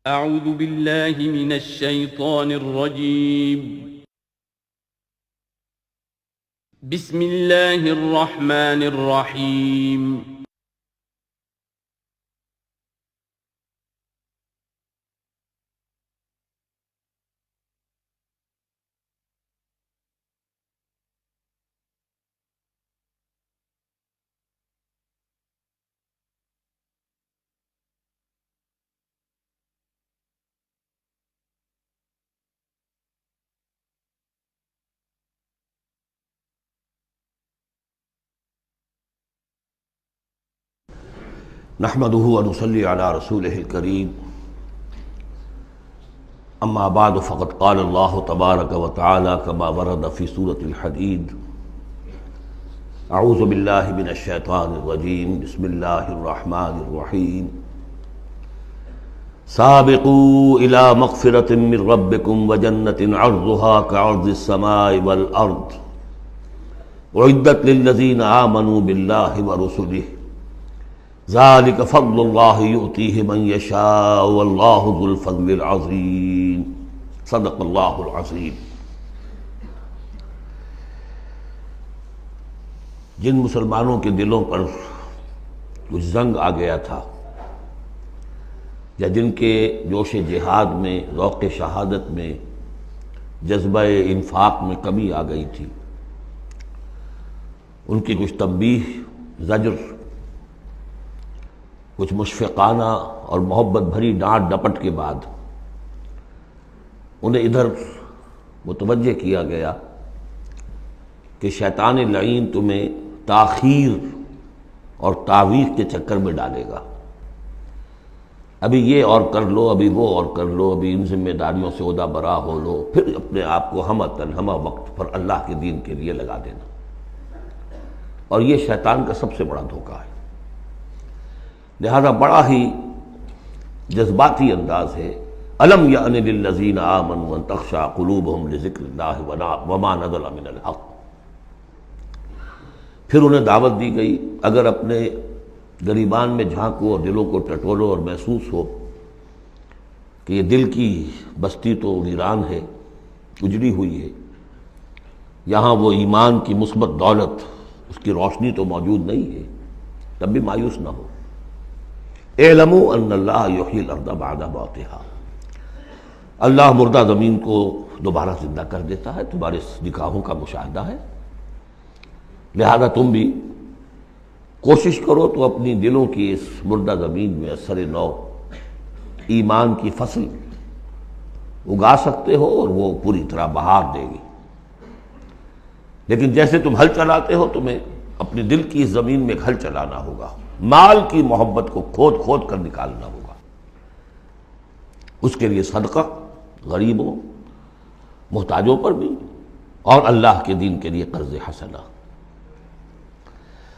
أعوذ بالله من الشيطان الرجيم. بسم الله الرحمن الرحيم. نحمده ونصلي على رسوله الكريم اما بعد فقد قال الله تبارك وتعالى كما ورد في سورة الحديد اعوذ بالله من الشيطان الرجيم بسم الله الرحمن الرحيم سابقوا الى مغفرة من ربكم وجنة عرضها كعرض السماء والارض اعدت للذين آمنوا بالله ورسله ذلك فضل الله يؤتيه من يشاء والله ذو الفضل العظيم صدق الله العظيم۔ جن مسلمانوں کے دلوں پر کچھ زنگ آ گیا تھا یا جن کے جوش جہاد میں، ذوق شہادت میں، جذبہ انفاق میں کمی آ گئی تھی، ان کی کچھ تنبیہ، زجر، کچھ مشفقانہ اور محبت بھری ڈانٹ ڈپٹ کے بعد انہیں ادھر متوجہ کیا گیا کہ شیطان لعین تمہیں تاخیر اور تعویق کے چکر میں ڈالے گا۔ ابھی یہ اور کر لو، ابھی وہ اور کر لو، ابھی ان ذمہ داریوں سے عہدہ برا ہو لو، پھر اپنے آپ کو ہمہ وقت پر اللہ کے دین کے لیے لگا دینا۔ اور یہ شیطان کا سب سے بڑا دھوکہ ہے۔ لہذا بڑا ہی جذباتی انداز ہے، الم یأن للذین آمنوا ان تخشع قلوبہم لذکر اللہ وما نزل من الحق۔ پھر انہیں دعوت دی گئی، اگر اپنے گریبان میں جھانکو اور دلوں کو ٹٹولو اور محسوس ہو کہ یہ دل کی بستی تو ویران ہے، اجڑی ہوئی ہے، یہاں وہ ایمان کی مثبت دولت، اس کی روشنی تو موجود نہیں ہے، تب بھی مایوس نہ ہو۔ اعلموا ان اللہ یحیی الارض بعد موتہا، اللہ مردہ زمین کو دوبارہ زندہ کر دیتا ہے، تمہارے نگاہوں کا مشاہدہ ہے۔ لہذا تم بھی کوشش کرو تو اپنی دلوں کی اس مردہ زمین میں اثر نو ایمان کی فصل اگا سکتے ہو اور وہ پوری طرح بہار دے گی۔ لیکن جیسے تم ہل چلاتے ہو، تمہیں اپنی دل کی اس زمین میں ایک ہل چلانا ہوگا، مال کی محبت کو کھود کھود کر نکالنا ہوگا۔ اس کے لیے صدقہ غریبوں، محتاجوں پر بھی، اور اللہ کے دین کے لیے قرض حسنہ۔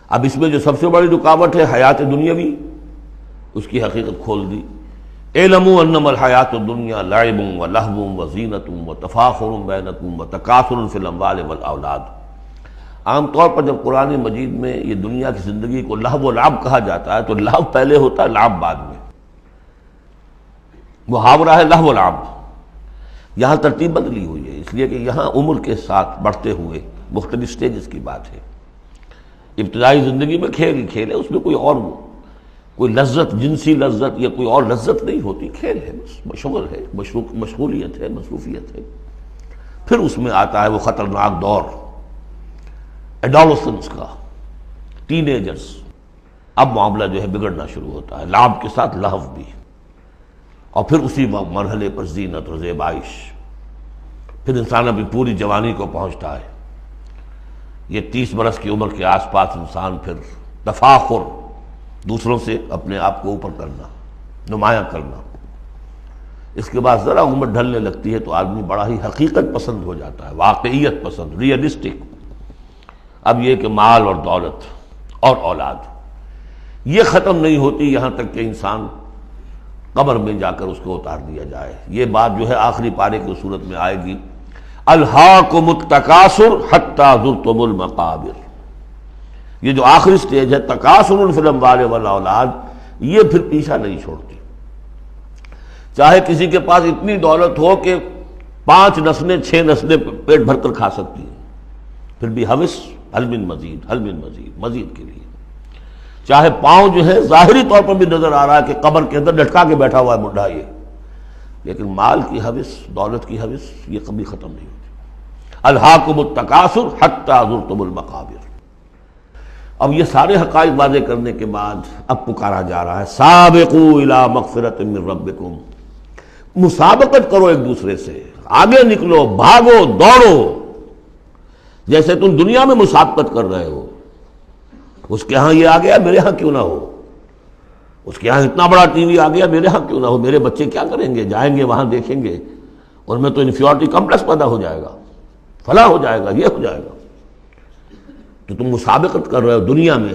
اب اس میں جو سب سے بڑی رکاوٹ ہے حیات دنیاوی، اس کی حقیقت کھول دی۔ اعلموا انما الحیات الدنیا لعب ولہو وزینۃ وتفاخر بینکم وتکاثر فی الاموال والاولاد۔ عام طور پر جب قرآن مجید میں یہ دنیا کی زندگی کو لہو و لعب کہا جاتا ہے تو لہو پہلے ہوتا ہے، لعب بعد میں۔ محاورہ ہے لہو و لعب۔ یہاں ترتیب بدلی ہوئی ہے، اس لیے کہ یہاں عمر کے ساتھ بڑھتے ہوئے مختلف سٹیجز کی بات ہے۔ ابتدائی زندگی میں کھیل ہی کھیل ہے، اس میں کوئی لذت، جنسی لذت یا کوئی اور لذت نہیں ہوتی، کھیل ہے، بس شغل ہے، مشغولیت ہے، مصروفیت ہے۔ پھر اس میں آتا ہے وہ خطرناک دور ایڈولسنس کا، ٹین ایجرز۔ اب معاملہ جو ہے بگڑنا شروع ہوتا ہے، لعب کے ساتھ لہو بھی، اور پھر اسی مرحلے پر زینت اور زیبائش۔ پھر انسان اپنی پوری جوانی کو پہنچتا ہے، یہ 30 برس کی عمر کے آس پاس انسان پھر تفاخر، دوسروں سے اپنے آپ کو اوپر کرنا، نمایاں کرنا۔ اس کے بعد ذرا عمر ڈھلنے لگتی ہے تو آدمی بڑا ہی حقیقت پسند ہو جاتا ہے، واقعیت پسند، ریئلسٹک۔ اب یہ کہ مال اور دولت اور اولاد یہ ختم نہیں ہوتی یہاں تک کہ انسان قبر میں جا کر اس کو اتار دیا جائے۔ یہ بات جو ہے آخری پارے کی صورت میں آئے گی، الہاکم التکاثر حتی زرتم المقابر۔ یہ جو آخری سٹیج ہے تکاثر فی الاموال والاولاد، یہ پھر پیچھا نہیں چھوڑتی۔ چاہے کسی کے پاس اتنی دولت ہو کہ 5 نسلیں 6 نسلیں پیٹ بھر کر کھا سکتی ہیں، پھر بھی حوث حل من مزید، حل من مزید، مزید کے لیے۔ چاہے پاؤں جو ہے ظاہری طور پر بھی نظر آ رہا ہے کہ قبر کے اندر لٹکا کے بیٹھا ہوا ہے بڈھا یہ، لیکن مال کی حوث، دولت کی حوث یہ کبھی ختم نہیں ہوتی۔ الہاکم التکاثر حتی زرتم المقابر۔ اب یہ سارے حقائق واضح کرنے کے بعد اب پکارا جا رہا ہے سابقوا الی مغفرۃ من ربکم، مسابقت کرو ایک دوسرے سے، آگے نکلو، بھاگو، دوڑو، جیسے تم دنیا میں مسابقت کر رہے ہو۔ اس کے ہاں یہ آ گیا، میرے ہاں کیوں نہ ہو؟ اس کے ہاں اتنا بڑا ٹی وی آ گیا، میرے ہاں کیوں نہ ہو؟ میرے بچے کیا کریں گے؟ جائیں گے وہاں دیکھیں گے، اور میں تو انفیورٹی کمپلیکس پیدا ہو جائے گا، فلاں ہو جائے گا، یہ ہو جائے گا۔ تو تم مسابقت کر رہے ہو دنیا میں،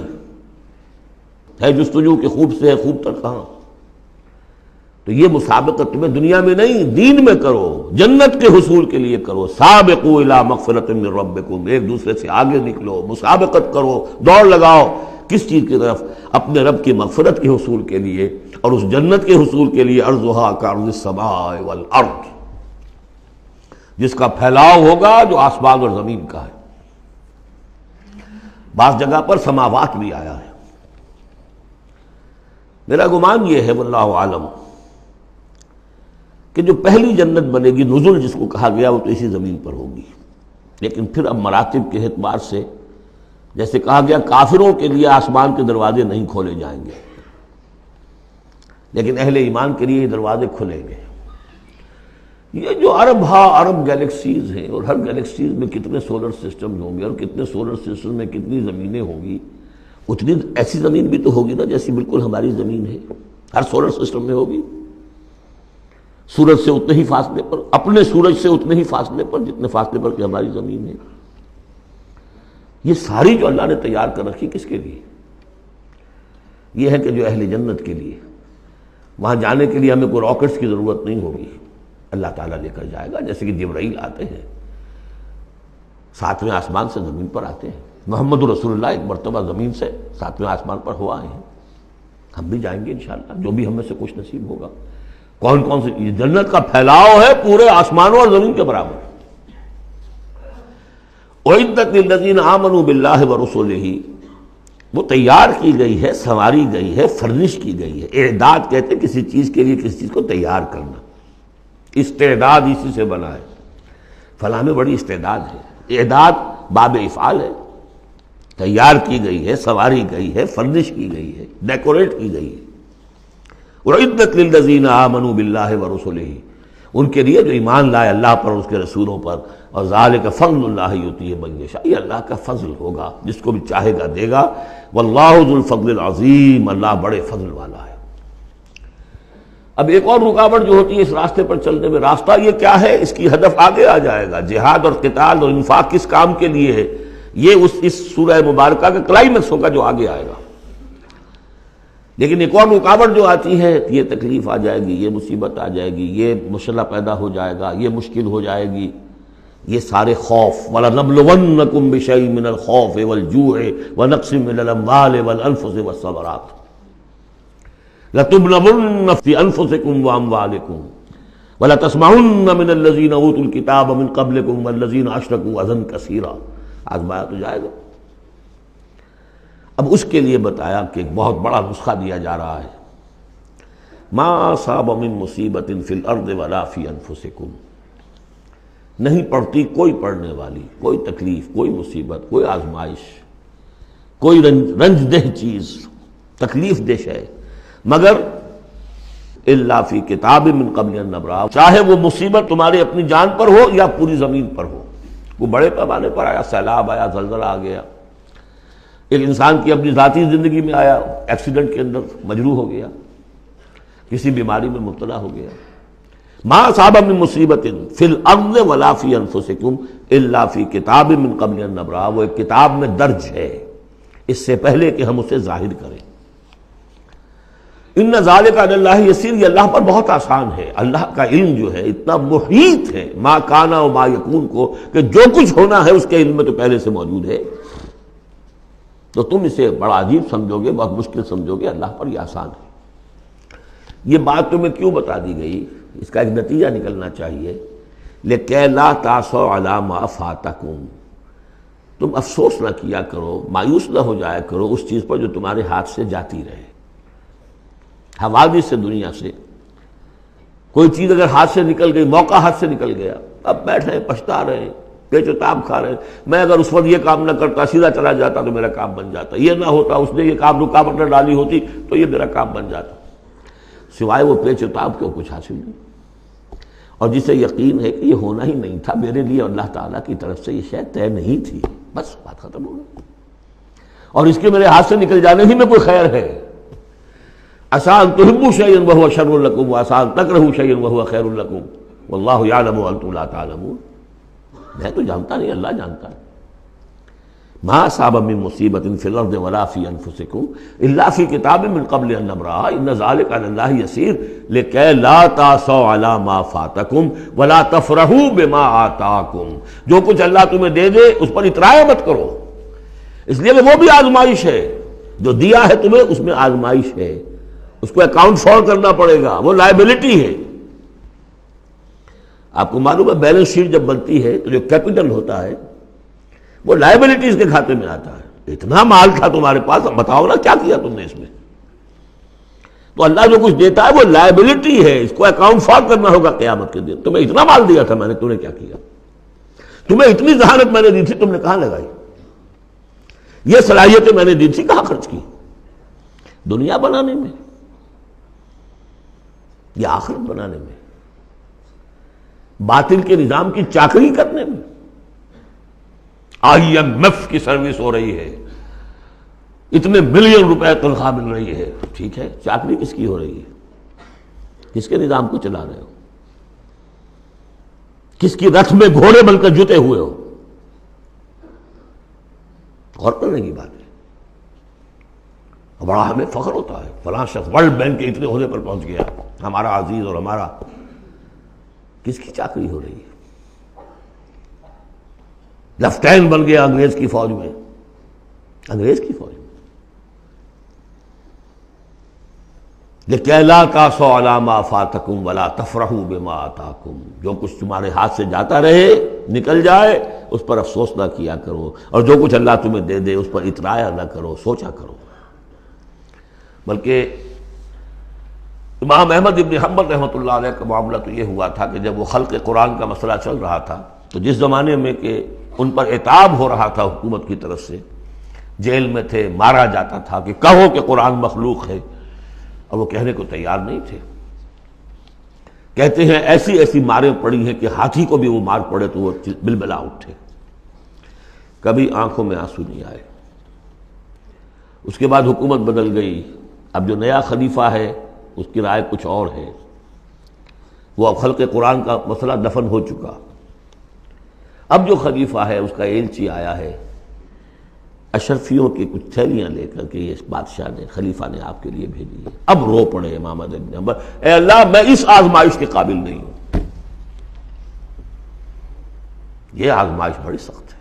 ہے جستجو کہ خوب سے ہے خوب تر کہاں؟ تو یہ مسابقت تمہیں دنیا میں نہیں، دین میں کرو، جنت کے حصول کے لیے کرو۔ سابقوا الی مغفرۃ من ربکم، ایک دوسرے سے آگے نکلو، مسابقت کرو، دوڑ لگاؤ، کس چیز کی طرف؟ اپنے رب کی مغفرت کے حصول کے لیے اور اس جنت کے حصول کے لیے۔ ارضھا کعرض السماء والارض، جس کا پھیلاؤ ہوگا جو آسمان اور زمین کا ہے۔ بعض جگہ پر سماوات بھی آیا ہے۔ میرا گمان یہ ہے واللہ عالم کہ جو پہلی جنت بنے گی، نزل جس کو کہا گیا، وہ تو اسی زمین پر ہوگی، لیکن پھر اب مراتب کے اعتبار سے جیسے کہا گیا کافروں کے لیے آسمان کے دروازے نہیں کھولے جائیں گے، لیکن اہل ایمان کے لیے یہ دروازے کھلیں گے۔ یہ جو ارب گیلیکسیز ہیں، اور ہر گیلیکسیز میں کتنے سولر سسٹم ہوں گے، اور کتنے سولر سسٹم میں کتنی زمینیں ہوں گی، اتنی ایسی زمین بھی تو ہوگی نا جیسی بالکل ہماری زمین ہے، ہر سولر سسٹم میں ہوگی۔ سورج سے اتنے ہی فاصلے پر، اپنے سورج سے اتنے ہی فاصلے پر جتنے فاصلے پر کہ ہماری زمین ہے۔ یہ ساری جو اللہ نے تیار کر رکھی کس کے لیے؟ یہ ہے کہ جو اہل جنت کے لیے، وہاں جانے کے لیے ہمیں کوئی راکٹس کی ضرورت نہیں ہوگی، اللہ تعالیٰ لے کر جائے گا، جیسے کہ جبرائیل آتے ہیں 7ویں آسمان سے زمین پر آتے ہیں۔ محمد رسول اللہ ایک مرتبہ زمین سے 7ویں آسمان پر ہو آئے ہیں، ہم بھی جائیں گے انشاءاللہ، جو بھی ہم میں سے کچھ نصیب ہوگا۔ کون کون سے؟ یہ جنت کا پھیلاؤ ہے پورے آسمانوں اور زمین کے برابر۔ اعدت للذین آمنوا باللہ ورسلہ، وہ تیار کی گئی ہے، سنواری گئی ہے، فرنش کی گئی ہے۔ اعداد کہتے ہیں کسی چیز کے لیے کسی چیز کو تیار کرنا، استعداد اسی سے بنا ہے۔ فلاں میں بڑی استعداد ہے، اعداد باب افعال ہے، تیار کی گئی ہے، سنواری گئی ہے، فرنش کی گئی ہے، ڈیکوریٹ کی گئی ہے۔ وَعِدَّتْ لِلَّذِينَ آمَنُوا بِاللَّهِ وَرُسُلِهِ، ان کے لیے جو ایمان لائے اللہ پر اور اس کے رسولوں پر۔ اور ذَلِكَ فَضْلُ اللَّهِ يُؤْتِيهِ مَن يَشَاءُ، یہ اللہ کا فضل ہوگا، جس کو بھی چاہے گا دے گا۔ وَاللَّهُ ذُو الْفَضْلِ الْعَظِيمِ، اللہ بڑے فضل والا ہے۔ اب ایک اور رکاوٹ جو ہوتی ہے اس راستے پر چلنے میں، راستہ یہ کیا ہے؟ اس کی ہدف آگے آ جائے گا، جہاد اور قتال اور انفاق کس کام کے لیے ہے، یہ اس سورہ مبارکہ کا کلائمیکس ہوگا جو آگے آئے گا۔ لیکن ایک اور رکاوٹ جو آتی ہے، یہ تکلیف آ جائے گی، یہ مصیبت آ جائے گی، یہ مسئلہ پیدا ہو جائے گا، یہ مشکل ہو جائے گی، یہ سارے خوف۔ وَلَنَبْلُوَنَّكُمْ بِشَيْءٍ مِّنَ الْخَوْفِ وَالْجُوعِ وَنَقْصٍ مِّنَ الْأَمْوَالِ وَالْأَنفُسِ وَالثَّمَرَاتِ لَتُبْلَوُنَّ فِي أَنفُسِكُمْ وَأَمْوَالِكُمْ وَلَتَسْمَعُنَّ مِنَ الَّذِينَ أُوتُوا الْكِتَابَ مِن قَبْلِكُمْ وَالَّذِينَ أَشْرَكُوا أَذًى كَثِيرًا، آزمایا تو جائے گا۔ اب اس کے لیے بتایا کہ ایک بہت بڑا نسخہ دیا جا رہا ہے، ما اصاب من مصیبت فی الارض ولا فی انفسکم، نہیں پڑتی کوئی پڑنے والی کوئی تکلیف، کوئی مصیبت، کوئی آزمائش، کوئی رنج دہ چیز، تکلیف دہ ہے، مگر الا فی کتاب من قبل ان نبرأ، چاہے وہ مصیبت تمہاری اپنی جان پر ہو یا پوری زمین پر ہو۔ وہ بڑے پیمانے پر آیا، سیلاب آیا، زلزلہ آ گیا، ایک انسان کی اپنی ذاتی زندگی میں آیا، ایکسیڈنٹ کے اندر مجروح ہو گیا، کسی بیماری میں مبتلا ہو گیا۔ ما اصاب من مصیبت فی الارض ولا فی انفسکم الا فی کتاب من قبل ان نبرأ، وہ ایک کتاب میں درج ہے اس سے پہلے کہ ہم اسے ظاہر کریں۔ ان ذالک علی اللہ یسیر، یہ اللہ پر بہت آسان ہے۔ اللہ کا علم جو ہے اتنا محیط ہے ما کانا و ما یکون کو، کہ جو کچھ ہونا ہے اس کے علم میں تو پہلے سے موجود ہے۔ تو تم اسے بڑا عجیب سمجھو گے، بہت مشکل سمجھو گے، اللہ پر یہ آسان ہے۔ یہ بات تمہیں کیوں بتا دی گئی؟ اس کا ایک نتیجہ نکلنا چاہیے، لِكَيْ لَا تَأْسَوْا عَلَىٰ مَا فَاتَكُمْ، تم افسوس نہ کیا کرو، مایوس نہ ہو جایا کرو اس چیز پر جو تمہارے ہاتھ سے جاتی رہے۔ حوادث سے، دنیا سے کوئی چیز اگر ہاتھ سے نکل گئی، موقع ہاتھ سے نکل گیا، اب بیٹھے ہیں پچھتا رہے ہیں، پیچ و تاب کھا رہے ہیں، میں اگر اس وقت یہ کام نہ کرتا، سیدھا چلا جاتا تو میرا کام بن جاتا، یہ نہ ہوتا، اس نے یہ کام رکاوٹ نہ ڈالی ہوتی تو یہ میرا کام بن جاتا، سوائے وہ پیچ و تاب کے کچھ حاصل نہیں۔ اور جسے یقین ہے کہ یہ ہونا ہی نہیں تھا میرے لیے، اللہ تعالیٰ کی طرف سے یہ شے طے نہیں تھی، بس بات ختم ہو گئی، اور اس کے میرے ہاتھ سے نکل جانے ہی میں کوئی خیر ہے۔ عسیٰ ان تحبوا شیئا وہو شر لکم وعسیٰ ان تکرہوا شیئا وہو خیر لکم واللہ یعلم وانتم لا تعلمون۔ میں تو جانتا نہیں، اللہ جانتا ہے۔ ما اصاب من مصیبۃ فی الارض ولا فی انفسکم الا فی کتاب من قبل ان نبرأہا ان ذلک علی اللہ یسیر لکی لا تأسوا علی ما فاتکم ولا تفرحوا بما آتاکم۔ جو کچھ اللہ تمہیں دے دے اس پر اترایا مت کرو، اس لیے کہ وہ بھی آزمائش ہے، جو دیا ہے تمہیں اس میں آزمائش ہے، اس کو اکاؤنٹ فار کرنا پڑے گا، وہ لائبلٹی ہے۔ آپ کو معلوم ہے بیلنس شیٹ جب بنتی ہے تو جو کیپٹل ہوتا ہے وہ لائبلٹیز کے کھاتے میں آتا ہے۔ اتنا مال تھا تمہارے پاس، اب بتاؤ نا کیا کیا تم نے اس میں؟ تو اللہ جو کچھ دیتا ہے وہ لائبلٹی ہے، اس کو اکاؤنٹ فار کرنا ہوگا قیامت کے دن۔ تمہیں اتنا مال دیا تھا میں نے، تم نے کیا کیا؟ تمہیں اتنی ذہانت میں نے دی تھی، تم نے کہاں لگائی؟ یہ صلاحیتیں میں نے دی تھی، کہاں خرچ کی؟ دنیا بنانے میں یا آخرت بنانے میں؟ باطل کے نظام کی چاکری کرنے میں؟ IMF کی سروس ہو رہی ہے، اتنے ملین روپے تنخواہ مل رہی ہے، ٹھیک ہے، چاکری کس کی ہو رہی ہے؟ کس کے نظام کو چلا رہے ہو؟ کس کی رتھ میں گھوڑے بن کر جتے ہوئے ہو؟ غور کرنے کی بات ہے۔ بڑا ہمیں فخر ہوتا ہے فلاں شخص ورلڈ بینک کے اتنے عہدے پر پہنچ گیا، ہمارا عزیز اور ہمارا۔ کس کی چاکری ہو رہی ہے؟ لیفٹیننٹ بن گیا انگریز کی فوج میں، انگریز کی فوج میں۔ لِكَيْ لَا تَأْسَوْا عَلَىٰ مَا فَاتَكُمْ وَلَا تَفْرَحُوا بِمَا آتَاكُمْ، جو کچھ تمہارے ہاتھ سے جاتا رہے، نکل جائے، اس پر افسوس نہ کیا کرو، اور جو کچھ اللہ تمہیں دے دے اس پر اترایا نہ کرو، سوچا کرو۔ بلکہ امام احمد ابن حنبل رحمۃ اللہ علیہ کا معاملہ تو یہ ہوا تھا کہ جب وہ خلق قرآن کا مسئلہ چل رہا تھا تو جس زمانے میں کہ ان پر عتاب ہو رہا تھا حکومت کی طرف سے، جیل میں تھے، مارا جاتا تھا کہ کہو کہ قرآن مخلوق ہے، اور وہ کہنے کو تیار نہیں تھے۔ کہتے ہیں ایسی ایسی ماریں پڑی ہیں کہ ہاتھی کو بھی وہ مار پڑے تو وہ بلبلا اٹھے، کبھی آنکھوں میں آنسو نہیں آئے۔ اس کے بعد حکومت بدل گئی، اب جو نیا خلیفہ ہے اس کی رائے کچھ اور ہے، وہ اب خلق قرآن کا مسئلہ دفن ہو چکا۔ اب جو خلیفہ ہے اس کا ایلچی آیا ہے اشرفیوں کی کچھ تھیلیاں لے کر کے، یہ بادشاہ نے، خلیفہ نے آپ کے لیے بھیجی ہے۔ اب رو پڑے امام احمد بن حنبل، اے اللہ میں اس آزمائش کے قابل نہیں ہوں۔ یہ آزمائش بڑی سخت ہے۔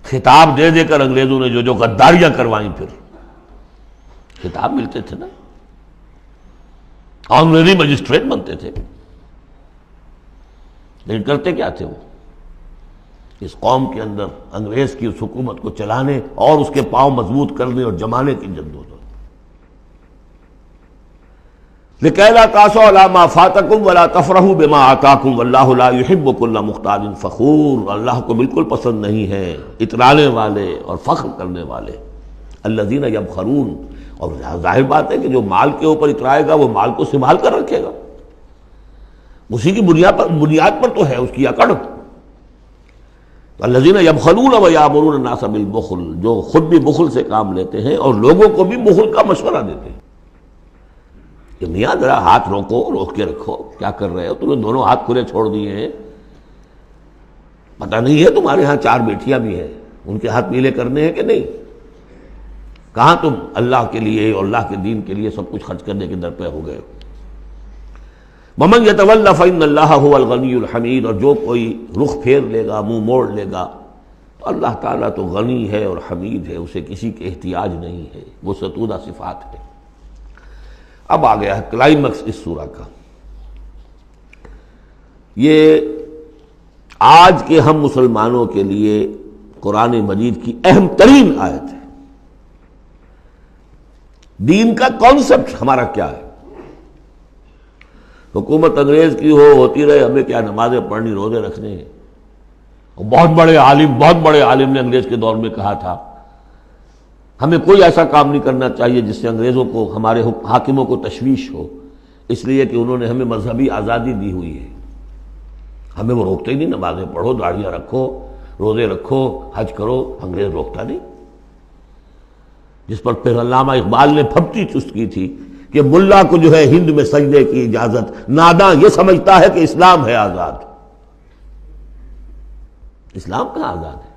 خطاب دے دے کر انگریزوں نے جو غداریاں کروائیں، پھر خطاب ملتے تھے نا، آنریری مجسٹریٹ بنتے تھے، لیکن کرتے کیا تھے وہ؟ اس قوم کے اندر انگریز کی اس حکومت کو چلانے اور اس کے پاؤں مضبوط کرنے اور جمانے کی جدوجہد۔ لِكَيْ لَا تَأْسَوْا عَلَىٰ مَا فَاتَكُمْ وَلَا تَفْرَحُوا بِمَا آتَاكُمْ وَاللَّهُ لَا يُحِبُّ كُلَّ مُخْتَالٍ فَخُورٍ، اللہ کو بالکل پسند نہیں ہے اترانے والے اور فخر کرنے والے۔ الَّذِينَ يَبْخَلُونَ، اور ظاہر بات ہے کہ جو مال کے اوپر اترائے گا وہ مال کو سنبھال کر رکھے گا، اسی کی بنیاد پر تو ہے اس کی اکڑ۔ الذین یبخلون ویامرون الناس بالبخل، جو خود بھی بخل سے کام لیتے ہیں اور لوگوں کو بھی بخل کا مشورہ دیتے ہیں کہ میاں ذرا ہاتھ روک کے رکھو، کیا کر رہے ہو؟ تم نے دونوں ہاتھ کھلے چھوڑ دیے ہیں، پتہ نہیں ہے تمہارے ہاں 4 بیٹیاں بھی ہیں، ان کے ہاتھ پیلے کرنے ہیں کہ نہیں؟ کہاں تم اللہ کے لیے اور اللہ کے دین کے لیے سب کچھ خرچ کرنے کے در پہ ہو گئے ہو؟ وَمَنْ يَتَوَلَّ فَإِنَّ اللَّهَ هُوَ الْغَنِيُّ الْحَمِيدُ، اور جو کوئی رخ پھیر لے گا، منہ موڑ لے گا، تو اللہ تعالیٰ تو غنی ہے اور حمید ہے، اسے کسی کے احتیاج نہیں ہے، وہ ستودہ صفات ہے۔ اب آ گیا ہے کلائمیکس اس سورہ کا. یہ آج کے ہم مسلمانوں کے لیے قرآن مجید کی اہم ترین آیت ہے. دین کا کانسیپٹ ہمارا کیا ہے؟ حکومت انگریز کی ہوتی رہے، ہمیں کیا نمازیں پڑھنی، روزے رکھنے ہیں. بہت بڑے عالم نے انگریز کے دور میں کہا تھا ہمیں کوئی ایسا کام نہیں کرنا چاہیے جس سے انگریزوں کو، ہمارے حاکموں کو تشویش ہو، اس لیے کہ انہوں نے ہمیں مذہبی آزادی دی ہوئی ہے. ہمیں وہ روکتے ہی نہیں، نمازیں پڑھو، داڑھیاں رکھو، روزے رکھو، حج کرو، انگریز روکتا نہیں. جس پر پھر علامہ اقبال نے پھپتی چست کی تھی کہ ملا کو جو ہے ہند میں سجدے کی اجازت، ناداں یہ سمجھتا ہے کہ اسلام ہے آزاد. اسلام کہاں آزاد ہے؟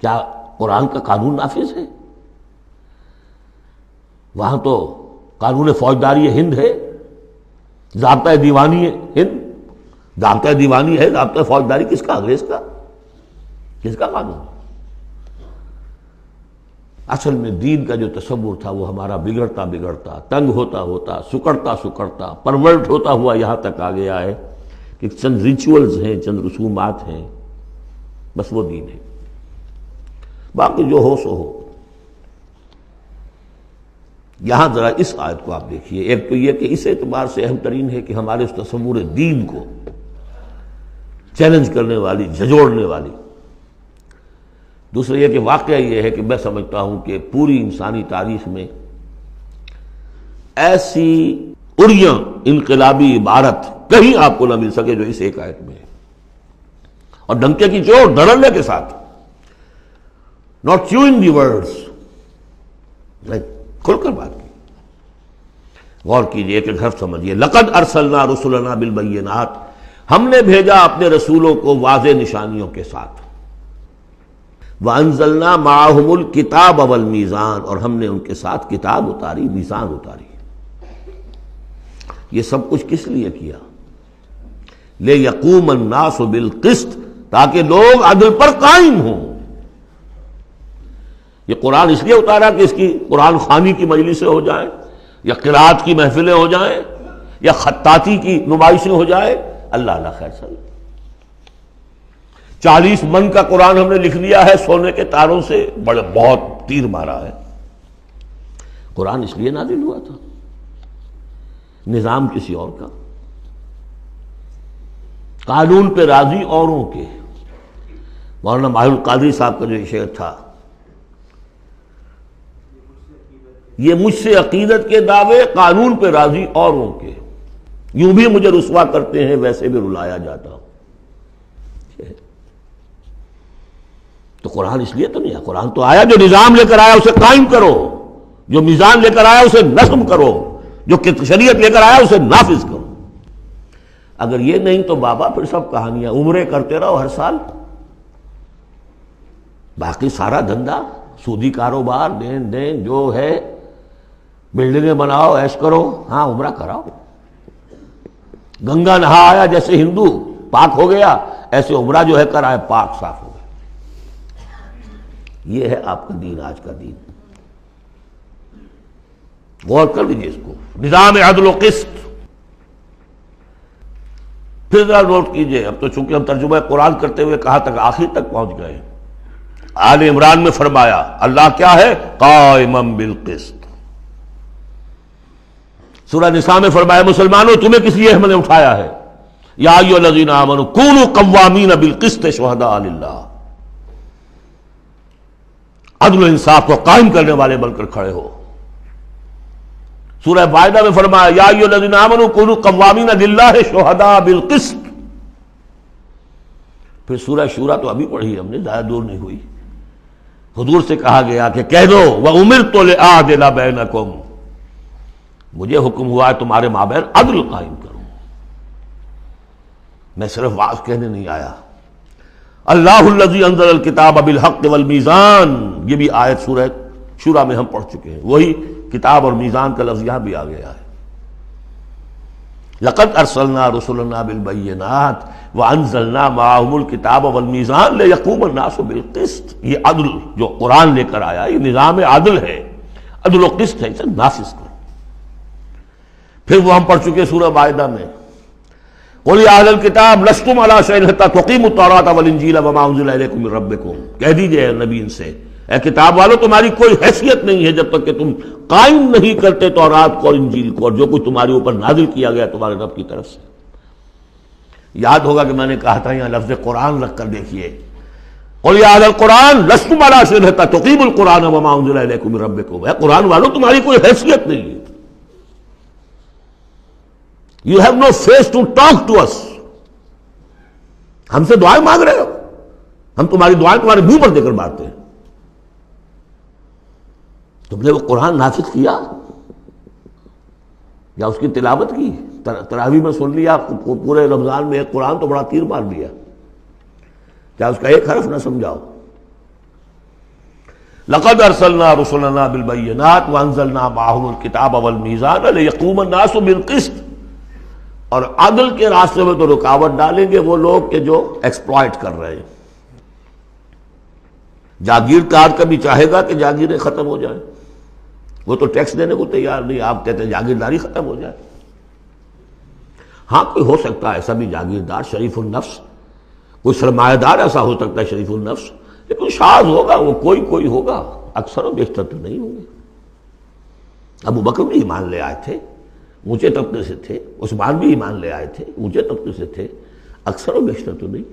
کیا قرآن کا قانون نافذ ہے؟ وہاں تو قانون فوجداری ہند ہے، ضابطہ دیوانی ہے ہند، ضابطہ دیوانی ہے، ضابطہ فوجداری کس کا؟ انگریز کا. کس کا قانون؟ اصل میں دین کا جو تصور تھا وہ ہمارا بگڑتا بگڑتا، تنگ ہوتا ہوتا، سکڑتا پرورٹ ہوتا ہوا یہاں تک آ گیا ہے کہ چند ریچولز ہیں، چند رسومات ہیں، بس وہ دین ہے. باقی جو ہو سو ہو. یہاں ذرا اس آیت کو آپ دیکھیے. ایک تو یہ کہ اس اعتبار سے اہم ترین ہے کہ ہمارے اس تصور دین کو چیلنج کرنے والی، جھنجھوڑنے والی. دوسرا یہ کہ واقعہ یہ ہے کہ میں سمجھتا ہوں کہ پوری انسانی تاریخ میں ایسی اریاں انقلابی عبارت کہیں آپ کو نہ مل سکے جو اس ایک آیت میں ہے. اور ڈنکے کی چوٹ دھڑلے کے ساتھ، not chewing the words. کھل کر بات کی. غور کیجئے کہ گھر سمجھیے. لقد ارسلنا رسلنا بالبینات، ہم نے بھیجا اپنے رسولوں کو واضح نشانیوں کے ساتھ. وانزلنا معہم الکتاب والمیزان، اور ہم نے ان کے ساتھ کتاب اتاری، میزان اتاری. یہ سب کچھ کس لیے کیا؟ لیقوم الناس بالقسط، تاکہ لوگ عدل پر قائم ہوں. یہ قرآن اس لیے اتارا کہ اس کی قرآن خوانی کی مجلسیں ہو جائیں، یا قرات کی محفلیں ہو جائیں، یا خطاطی کی نمائشیں ہو جائیں. اللہ اللہ خیر صلی. 40 من کا قرآن ہم نے لکھ لیا ہے سونے کے تاروں سے، بہت تیر مارا ہے. قرآن اس لیے نازل ہوا تھا، نظام کسی اور کا، قانون پہ راضی اوروں کے. مولانا ماہر القادری صاحب کا جو شعر تھا، یہ مجھ سے عقیدت کے دعوے، قانون پہ راضی اوروں کے، یوں بھی مجھے رسوا کرتے ہیں ویسے بھی رلایا جاتا ہوں. تو قرآن اس لیے تو نہیں ہے. قرآن تو آیا، جو نظام لے کر آیا اسے قائم کرو، جو میزان لے کر آیا اسے نظم کرو، جو شریعت لے کر آیا اسے نافذ کرو. اگر یہ نہیں تو بابا پھر سب کہانیاں، عمرے کرتے رہو ہر سال، باقی سارا دھندا سودی کاروبار، دین جو ہے، بلڈنگیں بناؤ، عیش کرو. ہاں عمرہ کراؤ. گنگا نہا آیا جیسے ہندو پاک ہو گیا، ایسے عمرہ جو ہے کرائے پاک صاف ہو گیا. یہ ہے آپ کا دین، آج کا دین. غور کر لیجیے اس کو. نظام عدل و قسط. پھر ذرا نوٹ کیجئے، اب تو چونکہ ہم ترجمہ قرآن کرتے ہوئے کہاں تک، آخر تک پہنچ گئے. آل عمران میں فرمایا اللہ کیا ہے؟ قائما بالقسط. سورہ نساء میں فرمایا مسلمانوں تمہیں کس لیے ہم نے اٹھایا ہے؟ یا ایھا الذین آمنوا کونوا قوامین بالقسط شہداء للہ. عدل و انصاف کو قائم کرنے والے بن کر کھڑے ہو. سورہ مائدہ میں فرمایا یا ایھا الذین آمنوا کونوا قوامین للہ شہداء بالقسط. پھر سورہ شورى تو ابھی پڑھی ہم نے، زیادہ دور نہیں ہوئی. حضور سے کہا گیا کہ کہہ دو وَأُمِرْتُ لِأَعْدِلَ بَيْنَكُمْ، مجھے حکم ہوا ہے تمہارے مابین عدل قائم کروں. میں صرف واعظ کہنے نہیں آیا. اللہ الذی انزل الکتاب بالحق والمیزان، یہ بھی آیت سورہ شورى میں ہم پڑھ چکے ہیں. وہی کتاب اور میزان کا لفظ یہاں بھی آ گیا ہے. لقد ارسلنا رسلنا بالبینات وانزلنا معهم الکتاب والمیزان لیقوم الناس بالقسط. یہ عدل جو قرآن لے کر آیا، یہ نظام عدل ہے، عدل و قسط ہے، اسے نافذ کرو. پھر وہ ہم پڑھ چکے سورہ مائدہ میں، قُلْ يَا أَهْلَ الْكِتَابِ لَسْتُمْ عَلَىٰ شَيْءٍ حَتَّىٰ تُقِیمُوا التَّوْرَاةَ وَالْإِنجِیلَ وَمَا أُنزِلَ إِلَیْکُم مِّن رَّبِّکُم، کہہ دیجئے نبی ان سے، اے کتاب والو تمہاری کوئی حیثیت نہیں ہے جب تک کہ تم قائم نہیں کرتے تورات کو اور انجیل کو اور جو کچھ تمہارے اوپر نازل کیا گیا تمہارے رب کی طرف سے۔ یاد ہوگا کہ میں نے کہا تھا یہاں لفظ قرآن رکھ کر دیکھیے، قُلْ يَا أَهْلَ الْقُرْآنِ لَسْتُمْ عَلَىٰ شَيْءٍ حَتَّىٰ تُقِیمُوا الْقُرْآنَ وَمَا أُنزِلَ إِلَیْکُم مِّن رَّبِّکُم، اے قرآن والو تمہاری کوئی حیثیت نہیں ہے، You have no face to talk to us، ہم سے دعائیں مانگ رہے ہو، ہم تمہاری دعائیں تمہارے منہ پر دے کر مارتے ہیں۔ تم نے وہ قرآن نافذ کیا یا اس کی تلاوت کی؟ تراویح میں سن لیا پورے رمضان میں ایک قرآن تو بڑا تیر مار دیا، کیا اس کا ایک حرف نہ سمجھاؤ؟ لقد ارسلنا رسلنا بالبینات وانزلنا معهم الکتاب والمیزان لیقوم الناس بالقسط، اور عدل کے راستے میں تو رکاوٹ ڈالیں گے وہ لوگ کہ جو ایکسپلائٹ کر رہے ہیں۔ جاگیردار کبھی چاہے گا کہ جاگیریں ختم ہو جائیں، وہ تو ٹیکس دینے کو تیار نہیں، آپ کہتے ہیں جاگیرداری ختم ہو جائے۔ ہاں کوئی ہو سکتا ہے ایسا بھی جاگیردار شریف النفس، کوئی سرمایہ دار ایسا ہو سکتا ہے شریف النفس، لیکن شاذ ہوگا وہ، کوئی ہوگا، اکثر و بیشتر تو نہیں ہوں گے۔ ابو بکر بھی ایمان لے آئے تھے، اونچے طبقے سے تھے، عثمان بھی ایمان لے آئے تھے، اونچے طبقے سے تھے، اکثر و بیشتر تو نہیں۔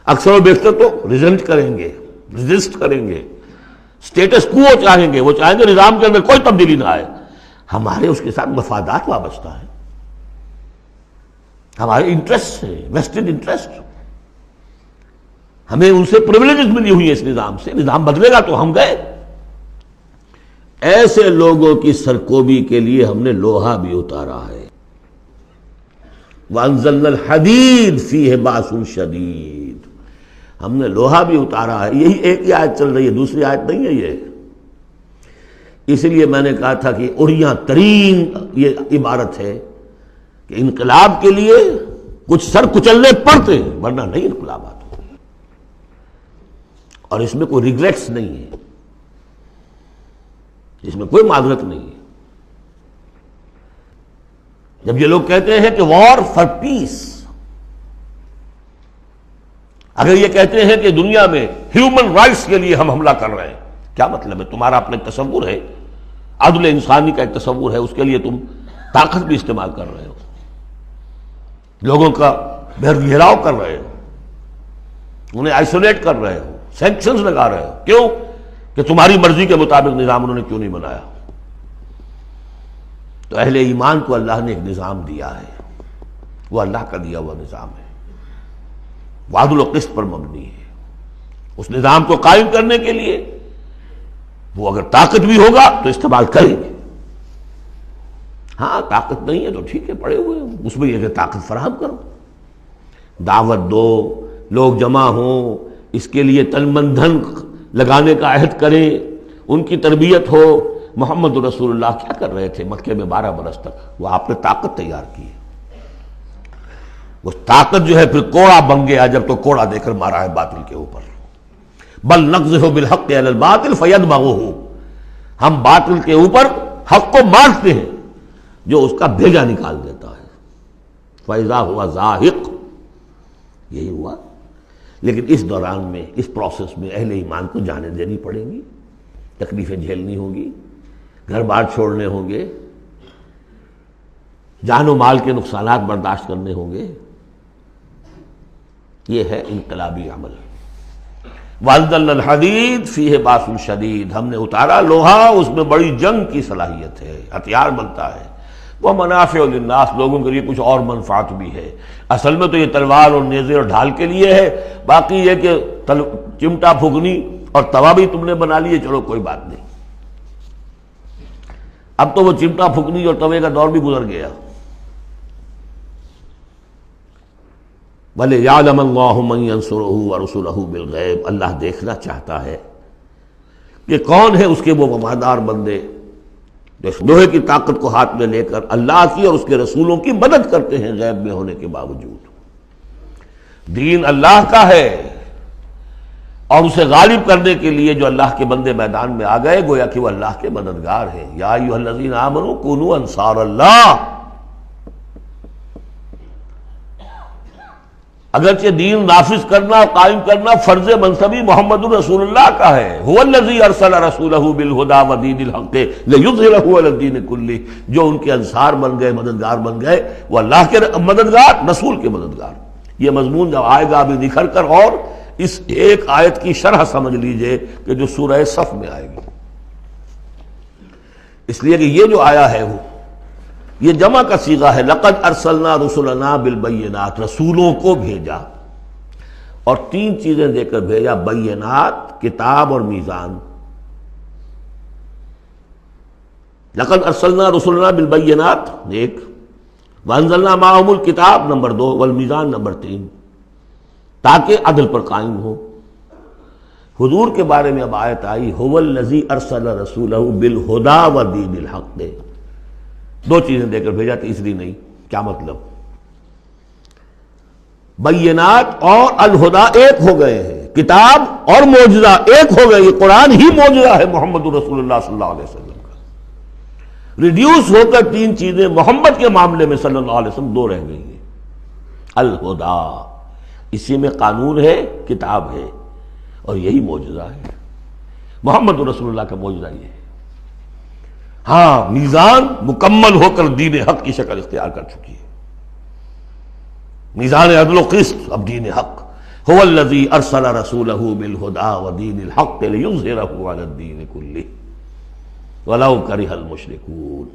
اکثر و بیشتر تو ریزنٹ کریں گے، ریزسٹ کریں گے، سٹیٹس کو چاہیں گے، وہ چاہیں گے نظام کے اندر کوئی تبدیلی نہ آئے۔ ہمارے اس کے ساتھ مفادات وابستہ ہیں، ہمارے انٹرسٹ ہیں، ویسٹڈ انٹرسٹ، ہمیں ان سے پریویلیجز ملی ہوئی ہیں اس نظام سے، نظام بدلے گا تو ہم گئے۔ ایسے لوگوں کی سرکوبی کے لیے ہم نے لوہا بھی اتارا ہے۔ وَأَنزَلْنَا الْحَدِيدَ فِيهِ بَأْسٌ شَدِيدٌ، ہم نے لوہا بھی اتارا ہے۔ یہی ایک ہی آیت چل رہی ہے، دوسری آیت نہیں ہے یہ۔ اس لیے میں نے کہا تھا کہ اڑیاں ترین یہ عبارت ہے کہ انقلاب کے لیے کچھ سر کچلنے پڑتے ہیں، ورنہ نہیں انقلابات، اور اس میں کوئی ریگریٹس نہیں ہے، اس میں کوئی معذرت نہیں ہے۔ جب یہ لوگ کہتے ہیں کہ وار فار پیس، اگر یہ کہتے ہیں کہ دنیا میں ہیومن رائٹس کے لیے ہم حملہ کر رہے ہیں، کیا مطلب ہے؟ تمہارا اپنا ایک تصور ہے، عدل انسانی کا ایک تصور ہے، اس کے لیے تم طاقت بھی استعمال کر رہے ہو، لوگوں کا گھیراؤ کر رہے ہو، انہیں آئسولیٹ کر رہے ہو، سینکشنز لگا رہے ہو، کیوں؟ کہ تمہاری مرضی کے مطابق نظام انہوں نے کیوں نہیں بنایا؟ تو اہل ایمان کو اللہ نے ایک نظام دیا ہے، وہ اللہ کا دیا ہوا نظام ہے، عدل و قسط پر مبنی ہے۔ اس نظام کو قائم کرنے کے لیے وہ اگر طاقت بھی ہوگا تو استعمال کریں گے۔ ہاں طاقت نہیں ہے تو ٹھیک ہے، پڑے ہوئے ہیں، اس میں یہ کہ طاقت فراہم کرو، دعوت دو، لوگ جمع ہوں، اس کے لیے تن من دھن لگانے کا عہد کریں، ان کی تربیت ہو۔ محمد رسول اللہ کیا کر رہے تھے مکے میں 12 برس تک؟ وہ آپ نے طاقت تیار کی ہے، وہ طاقت جو ہے پھر کوڑا بن گیا جب تو کوڑا دے کر مارا ہے باطل کے اوپر۔ بل نقذف بالحق علی الباطل فیدمغہ، ہم باطل کے اوپر حق کو مارتے ہیں جو اس کا بھیجا نکال دیتا ہے۔ فاذا ہوا زاہق، یہی ہوا۔ لیکن اس دوران میں، اس پروسیس میں اہل ایمان کو جانیں دینی پڑیں گی، تکلیفیں جھیلنی ہوں گی، گھر بار چھوڑنے ہوں گے، جان و مال کے نقصانات برداشت کرنے ہوں گے۔ یہ ہے انقلابی عمل۔ وَأَنزَلْنَا الْحَدِيدَ فِيهِ بَأْسٌ شَدِيدٌ، ہم نے اتارا لوہا، اس میں بڑی جنگ کی صلاحیت ہے، ہتھیار بنتا ہے۔ وَمَنَافِعُ لِلنَّاسِ، لوگوں کے لیے کچھ اور منفعت بھی ہے۔ اصل میں تو یہ تلوار اور نیزے اور ڈھال کے لیے ہے، باقی یہ کہ چمٹا پھونکنی اور توا بھی تم نے بنا لیے، چلو کوئی بات نہیں۔ اب تو وہ چمٹا پھونکنی اور توے کا دور بھی گزر گیا۔ وَلِيَعْلَمَ اللَّهُ مَن يَنصُرُهُ وَرُسُلَهُ بِالْغَيْبِ، اللہ دیکھنا چاہتا ہے کہ کون ہے اس کے وہ وفادار بندے جو لوہے کی طاقت کو ہاتھ میں لے کر اللہ کی اور اس کے رسولوں کی مدد کرتے ہیں غیب میں ہونے کے باوجود۔ دین اللہ کا ہے، اور اسے غالب کرنے کے لیے جو اللہ کے بندے میدان میں آ گئے گویا کہ وہ اللہ کے مددگار ہیں۔ یا ایھا الذین آمنوا کونوا انصار اللہ۔ اگرچہ دین نافذ کرنا قائم کرنا فرض منصبی محمد رسول اللہ کا ہے، هو الذی ارسل رسولہ بالہدی ودین الحق لیظہرہ علی الدین کلہ، جو ان کے انصار بن گئے، مددگار بن گئے، وہ اللہ کے مددگار، رسول کے مددگار۔ یہ مضمون جب آئے گا ابھی نکھر کر، اور اس ایک آیت کی شرح سمجھ لیجئے کہ جو سورہ صف میں آئے گی، اس لیے کہ یہ جو آیا ہے وہ یہ جمع کا صیغہ ہے، لقد ارسلنا رسلنا بالبینات، رسولوں کو بھیجا، اور تین چیزیں دے کر بھیجا، بینات، کتاب اور میزان۔ لقد ارسلنا رسلنا بالبینات ایک، وانزلنا معهم الکتاب نمبر 2، والمیزان نمبر 3، تاکہ عدل پر قائم ہو۔ حضور کے بارے میں اب آیت آئی، هو الذی ارسل رسولہ بالہدی ودین الحق، دو چیزیں دے کر بھیجا، تیسری نہیں۔ کیا مطلب؟ بینات اور الہدا ایک ہو گئے ہیں، کتاب اور معجزہ ایک ہو گئے، یہ قرآن ہی معجزہ ہے محمد رسول اللہ صلی اللہ علیہ وسلم کا۔ ریڈیوس ہو کر تین چیزیں محمد کے معاملے میں صلی اللہ علیہ وسلم دو رہ گئی ہیں۔ الہدا، اسی میں قانون ہے، کتاب ہے، اور یہی معجزہ ہے، محمد رسول اللہ کا معجزہ یہ ہے۔ ہاں، میزان مکمل ہو کر دین حق کی شکل اختیار کر چکی ہے، میزان عدل و قسط، اب دین حق۔ هو الذی ارسل رسولہ بالہدی ودین الحق لیظہرہ علی الدین کلہ ولو کرہ المشرکون۔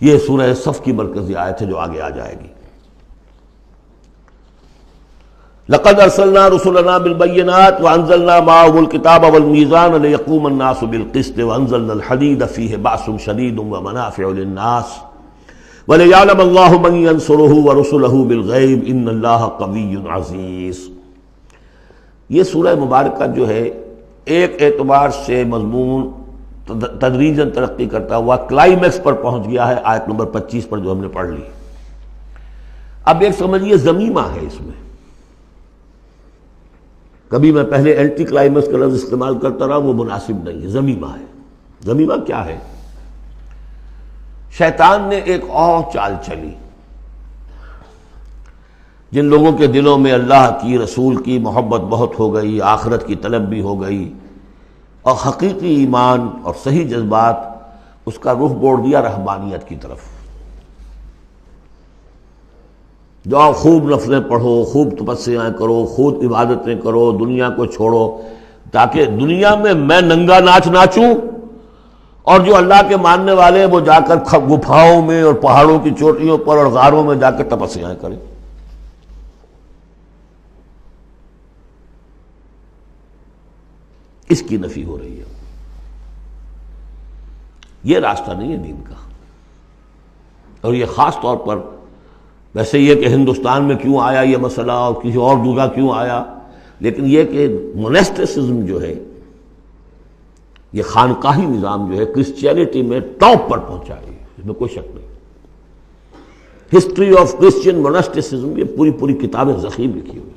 یہ سورہ صف کی مرکزی آیت ہے جو آگے آ جائے گی۔ لقد ارسلنا رسلنا بالبینات وانزلنا معهم الکتاب والمیزان لیقوم الناس بالقسط وانزلنا الحدید فیہ بأس شدید ومنافع للناس ولیعلم اللہ من ینصرہ ورسلہ بالغیب ان اللہ قوی عزیز۔ یہ سورہ مبارکہ جو ہے ایک اعتبار سے مضمون تدریجاً ترقی کرتا ہوا کلائمیکس پر پہنچ گیا ہے، آیت نمبر 25 پر جو ہم نے پڑھ لی۔ اب ایک سمجھیے ضمیمہ ہے اس میں، کبھی میں پہلے اینٹی کلائمیکس کا لفظ استعمال کرتا رہا، وہ مناسب نہیں ہے، ضمیمہ ہے۔ ضمیمہ کیا ہے؟ شیطان نے ایک اور چال چلی، جن لوگوں کے دلوں میں اللہ کی، رسول کی محبت بہت ہو گئی، آخرت کی طلب بھی ہو گئی، اور حقیقی ایمان اور صحیح جذبات، اس کا رخ موڑ دیا رہبانیت کی طرف۔ جاؤ خوب نفلیں پڑھو، خوب تپسیاں کرو، خوب عبادتیں کرو، دنیا کو چھوڑو، تاکہ دنیا میں ننگا ناچ ناچوں، اور جو اللہ کے ماننے والے ہیں وہ جا کر گپھاؤں میں اور پہاڑوں کی چوٹیوں پر اور غاروں میں جا کر تپسیاں کریں۔ اس کی نفی ہو رہی ہے۔ یہ راستہ نہیں ہے دین کا، اور یہ خاص طور پر ویسے یہ کہ ہندوستان میں کیوں آیا یہ مسئلہ اور کسی اور جگہ کیوں آیا، لیکن یہ کہ موناسٹسزم جو ہے، یہ خانقاہی نظام جو ہے، کرسچینٹی میں ٹاپ پر پہنچا ہے، اس میں کوئی شک نہیں۔ ہسٹری آف کرسچین موناسٹسزم، یہ پوری کتابیں ذخیر لکھی ہوئی،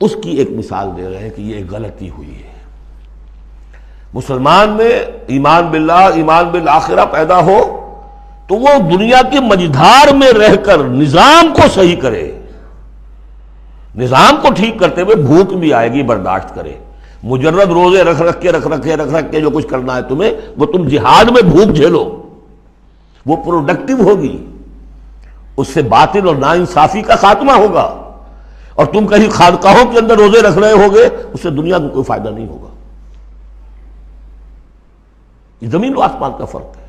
اس کی ایک مثال دے رہے ہیں کہ یہ ایک غلطی ہوئی ہے۔ مسلمان میں ایمان باللہ، ایمان بالآخرہ پیدا ہو تو وہ دنیا کی مجدھار میں رہ کر نظام کو صحیح کرے، نظام کو ٹھیک کرتے ہوئے بھوک بھی آئے گی برداشت کرے، مجرد روزے رکھ کے جو کچھ کرنا ہے تمہیں، وہ تم جہاد میں بھوک جھیلو، وہ پروڈکٹیو ہوگی، اس سے باطل اور ناانصافی کا خاتمہ ہوگا۔ اور تم کہیں خانقاہوں کے اندر روزے رکھ رہے ہوگے، اس سے دنیا کو کوئی فائدہ نہیں ہوگا۔ یہ زمین و آسمان کا فرق ہے،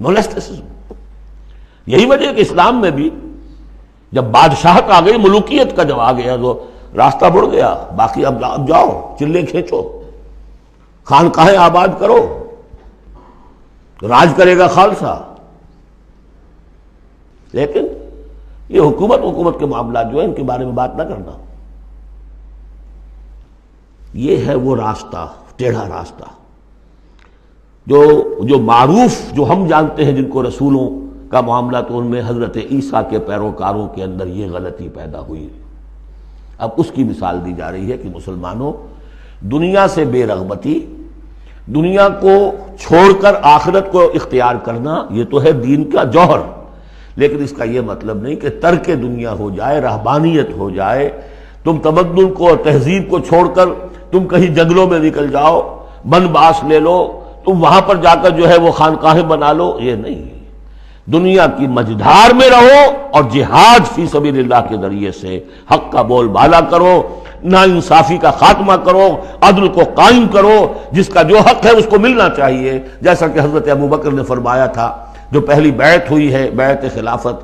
موناسٹسزم۔ یہی وجہ ہے کہ اسلام میں بھی جب بادشاہت آ گئی، ملوکیت کا جب آ گیا تو راستہ بڑھ گیا، باقی اب جاؤ چلے کھینچو، خانقاہیں آباد کرو، راج کرے گا خالصہ۔ لیکن یہ حکومت کے معاملات جو ہیں ان کے بارے میں بات نہ کرنا، یہ ہے وہ راستہ، ٹیڑھا راستہ جو معروف، جو ہم جانتے ہیں، جن کو رسولوں کا معاملہ تو ان میں حضرت عیسیٰ کے پیروکاروں کے اندر یہ غلطی پیدا ہوئی۔ اب اس کی مثال دی جا رہی ہے کہ مسلمانوں، دنیا سے بے رغبتی، دنیا کو چھوڑ کر آخرت کو اختیار کرنا، یہ تو ہے دین کا جوہر، لیکن اس کا یہ مطلب نہیں کہ ترک دنیا ہو جائے، رہبانیت ہو جائے، تم تمدن کو اور تہذیب کو چھوڑ کر تم کہیں جنگلوں میں نکل جاؤ، بن باس لے لو، تم وہاں پر جا کر جو ہے وہ خانقاہیں بنا لو، یہ نہیں۔ دنیا کی مجدھار میں رہو اور جہاد فی سبیل اللہ کے ذریعے سے حق کا بول بالا کرو، ناانصافی کا خاتمہ کرو، عدل کو قائم کرو، جس کا جو حق ہے اس کو ملنا چاہیے، جیسا کہ حضرت ابوبکر نے فرمایا تھا جو پہلی بیعت ہوئی ہے، بیعت خلافت،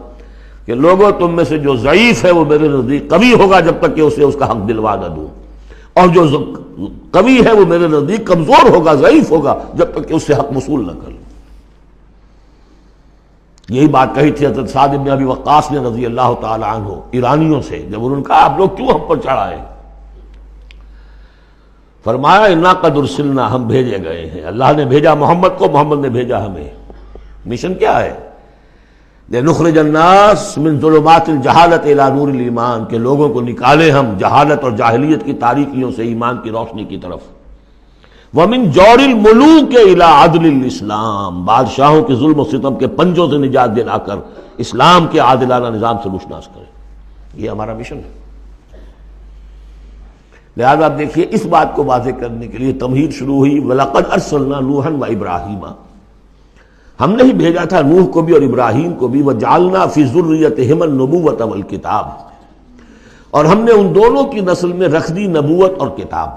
کہ لوگوں تم میں سے جو ضعیف ہے وہ میرے نزدیک قوی ہوگا جب تک کہ اسے اس کا حق دلوا نہ دوں، اور جو قوی ہے وہ میرے نزدیک کمزور ہوگا، ضعیف ہوگا جب تک کہ اس سے حق وصول نہ کر لوں۔ یہی بات کہی تھی حضرت سعد بن ابی وقاص نے رضی اللہ تعالی عنہ ایرانیوں سے، جب انہوں نے کہا آپ لوگ کیوں ہم پر چڑھائے؟ فرمایا انا قد ارسلنا، ہم بھیجے گئے ہیں، اللہ نے بھیجا محمد کو، محمد نے بھیجا ہمیں۔ مشن کیا ہے؟ لنخرج الناس من ظلمات الجہالت الی نور الایمان، کہ لوگوں کو نکالے ہم جہالت اور جاہلیت کی تاریکیوں سے ایمان کی روشنی کی طرف۔ ومن جور الملوک الی عدل الاسلام، بادشاہوں کے ظلم و ستم کے پنجوں سے نجات دلا کر اسلام کے عادلانہ نظام سے روشناس کرے، یہ ہمارا مشن ہے۔ لہذا آپ دیکھیے اس بات کو واضح کرنے کے لیے تمہید شروع ہوئی، وَلَقَدْ أَرْسَلْنَا نُوحًا وَإِبْرَاهِيمَ، ہم نے ہی بھیجا تھا نوح کو بھی اور ابراہیم کو بھی، وَجَعَلْنَا فِي ذُرِّيَّتِهِمَا النُّبُوَّةَ وَالْكِتَابَ، اور ہم نے ان دونوں کی نسل میں رکھ دی نبوت اور کتاب۔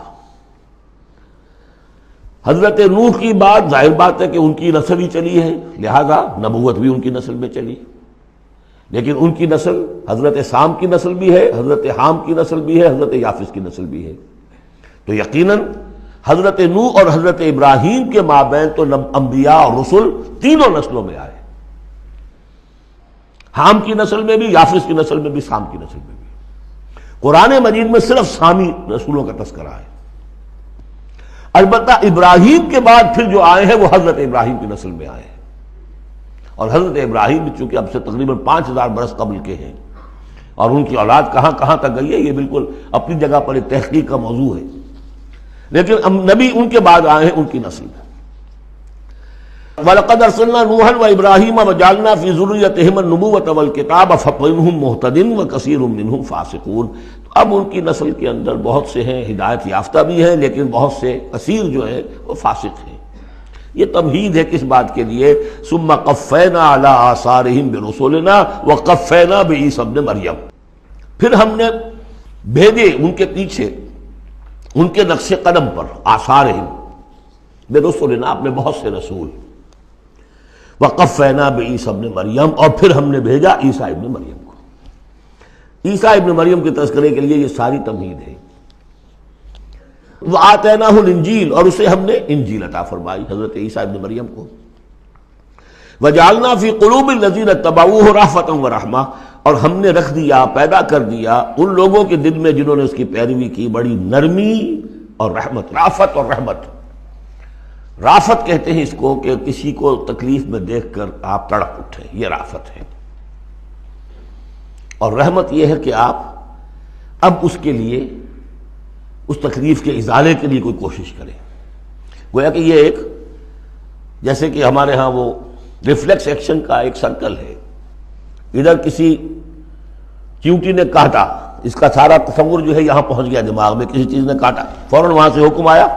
حضرت نوح کی بات ظاہر بات ہے کہ ان کی نسل ہی چلی ہے، لہذا نبوت بھی ان کی نسل میں چلی، لیکن ان کی نسل حضرت سام کی نسل بھی ہے، حضرت حام کی نسل بھی ہے، حضرت یافس کی نسل بھی ہے، تو یقیناً حضرت نوح اور حضرت ابراہیم کے مابین تو انبیاء اور رسل تینوں نسلوں میں آئے، حام کی نسل میں بھی، یافس کی نسل میں بھی، سام کی نسل میں بھی۔ قرآن مجید میں صرف سامی رسولوں کا تذکرہ ہے، البتہ ابراہیم کے بعد پھر جو آئے ہیں وہ حضرت ابراہیم کی نسل میں آئے ہیں، اور حضرت ابراہیم بھی چونکہ اب سے تقریباً 5000 برس قبل کے ہیں، اور ان کی اولاد کہاں کہاں تک گئی ہے یہ بالکل اپنی جگہ پر ایک تحقیق کا موضوع ہے، لیکن نبی ان کے بعد آئے ہیں ان کی نسل میں۔ وَلَقَدْ أَرْسَلْنَا نُوحًا وَإِبْرَاهِيمَ وَجَعَلْنَا فِي ذُرِّيَّتِهِمَا النُّبُوَّةَ وَالْكِتَابَ فَمِنْهُم مُّهْتَدٍ وَكَثِيرٌ مِّنْهُمْ فَاسِقُونَ، اب ان کی نسل کے اندر بہت سے ہیں ہدایت یافتہ بھی ہیں، لیکن بہت سے کثیر جو ہے وہ فاسق ہیں۔ یہ تمہید ہے کس بات کے لیے؟ ثُمَّ قَفَّيْنَا عَلَىٰ آثَارِهِم بِرُسُلِنَا وَقَفَّيْنَا بِعِیسَىٰ ابْنِ مَرْیَم، پھر ہم نے بھیجے ان کے پیچھے ان کے نقش قدم پر، آثارہم برسلنا، اپنے بہت سے رسول، وقفینا بعیسیٰ ابن مریم، اور پھر ہم نے بھیجا عیسیٰ ابن مریم کو۔ عیسیٰ ابن مریم کے تذکرے کے لیے یہ ساری تمہید ہے۔ وآتیناہ الانجیل، اور اسے ہم نے انجیل عطا فرمائی حضرت عیسیٰ ابن مریم کو۔ وجعلنا فی قلوب الذین اتبعوہ رأفۃ ورحمہ، اور ہم نے رکھ دیا، پیدا کر دیا ان لوگوں کے دل میں جنہوں نے اس کی پیروی کی، بڑی نرمی اور رحمت، رافت اور رحمت۔ رافت کہتے ہیں اس کو کہ کسی کو تکلیف میں دیکھ کر آپ تڑپ اٹھیں، یہ رافت ہے، اور رحمت یہ ہے کہ آپ اب اس کے لیے، اس تکلیف کے ازالے کے لیے کوئی کوشش کریں۔ گویا کہ یہ ایک، جیسے کہ ہمارے ہاں وہ ریفلیکس ایکشن کا ایک سرکل ہے، ادھر کسی چیونٹی نے کاٹا، اس کا سارا تصور جو ہے یہاں پہنچ گیا دماغ میں، کسی چیز نے کاٹا، فوراً وہاں سے حکم آیا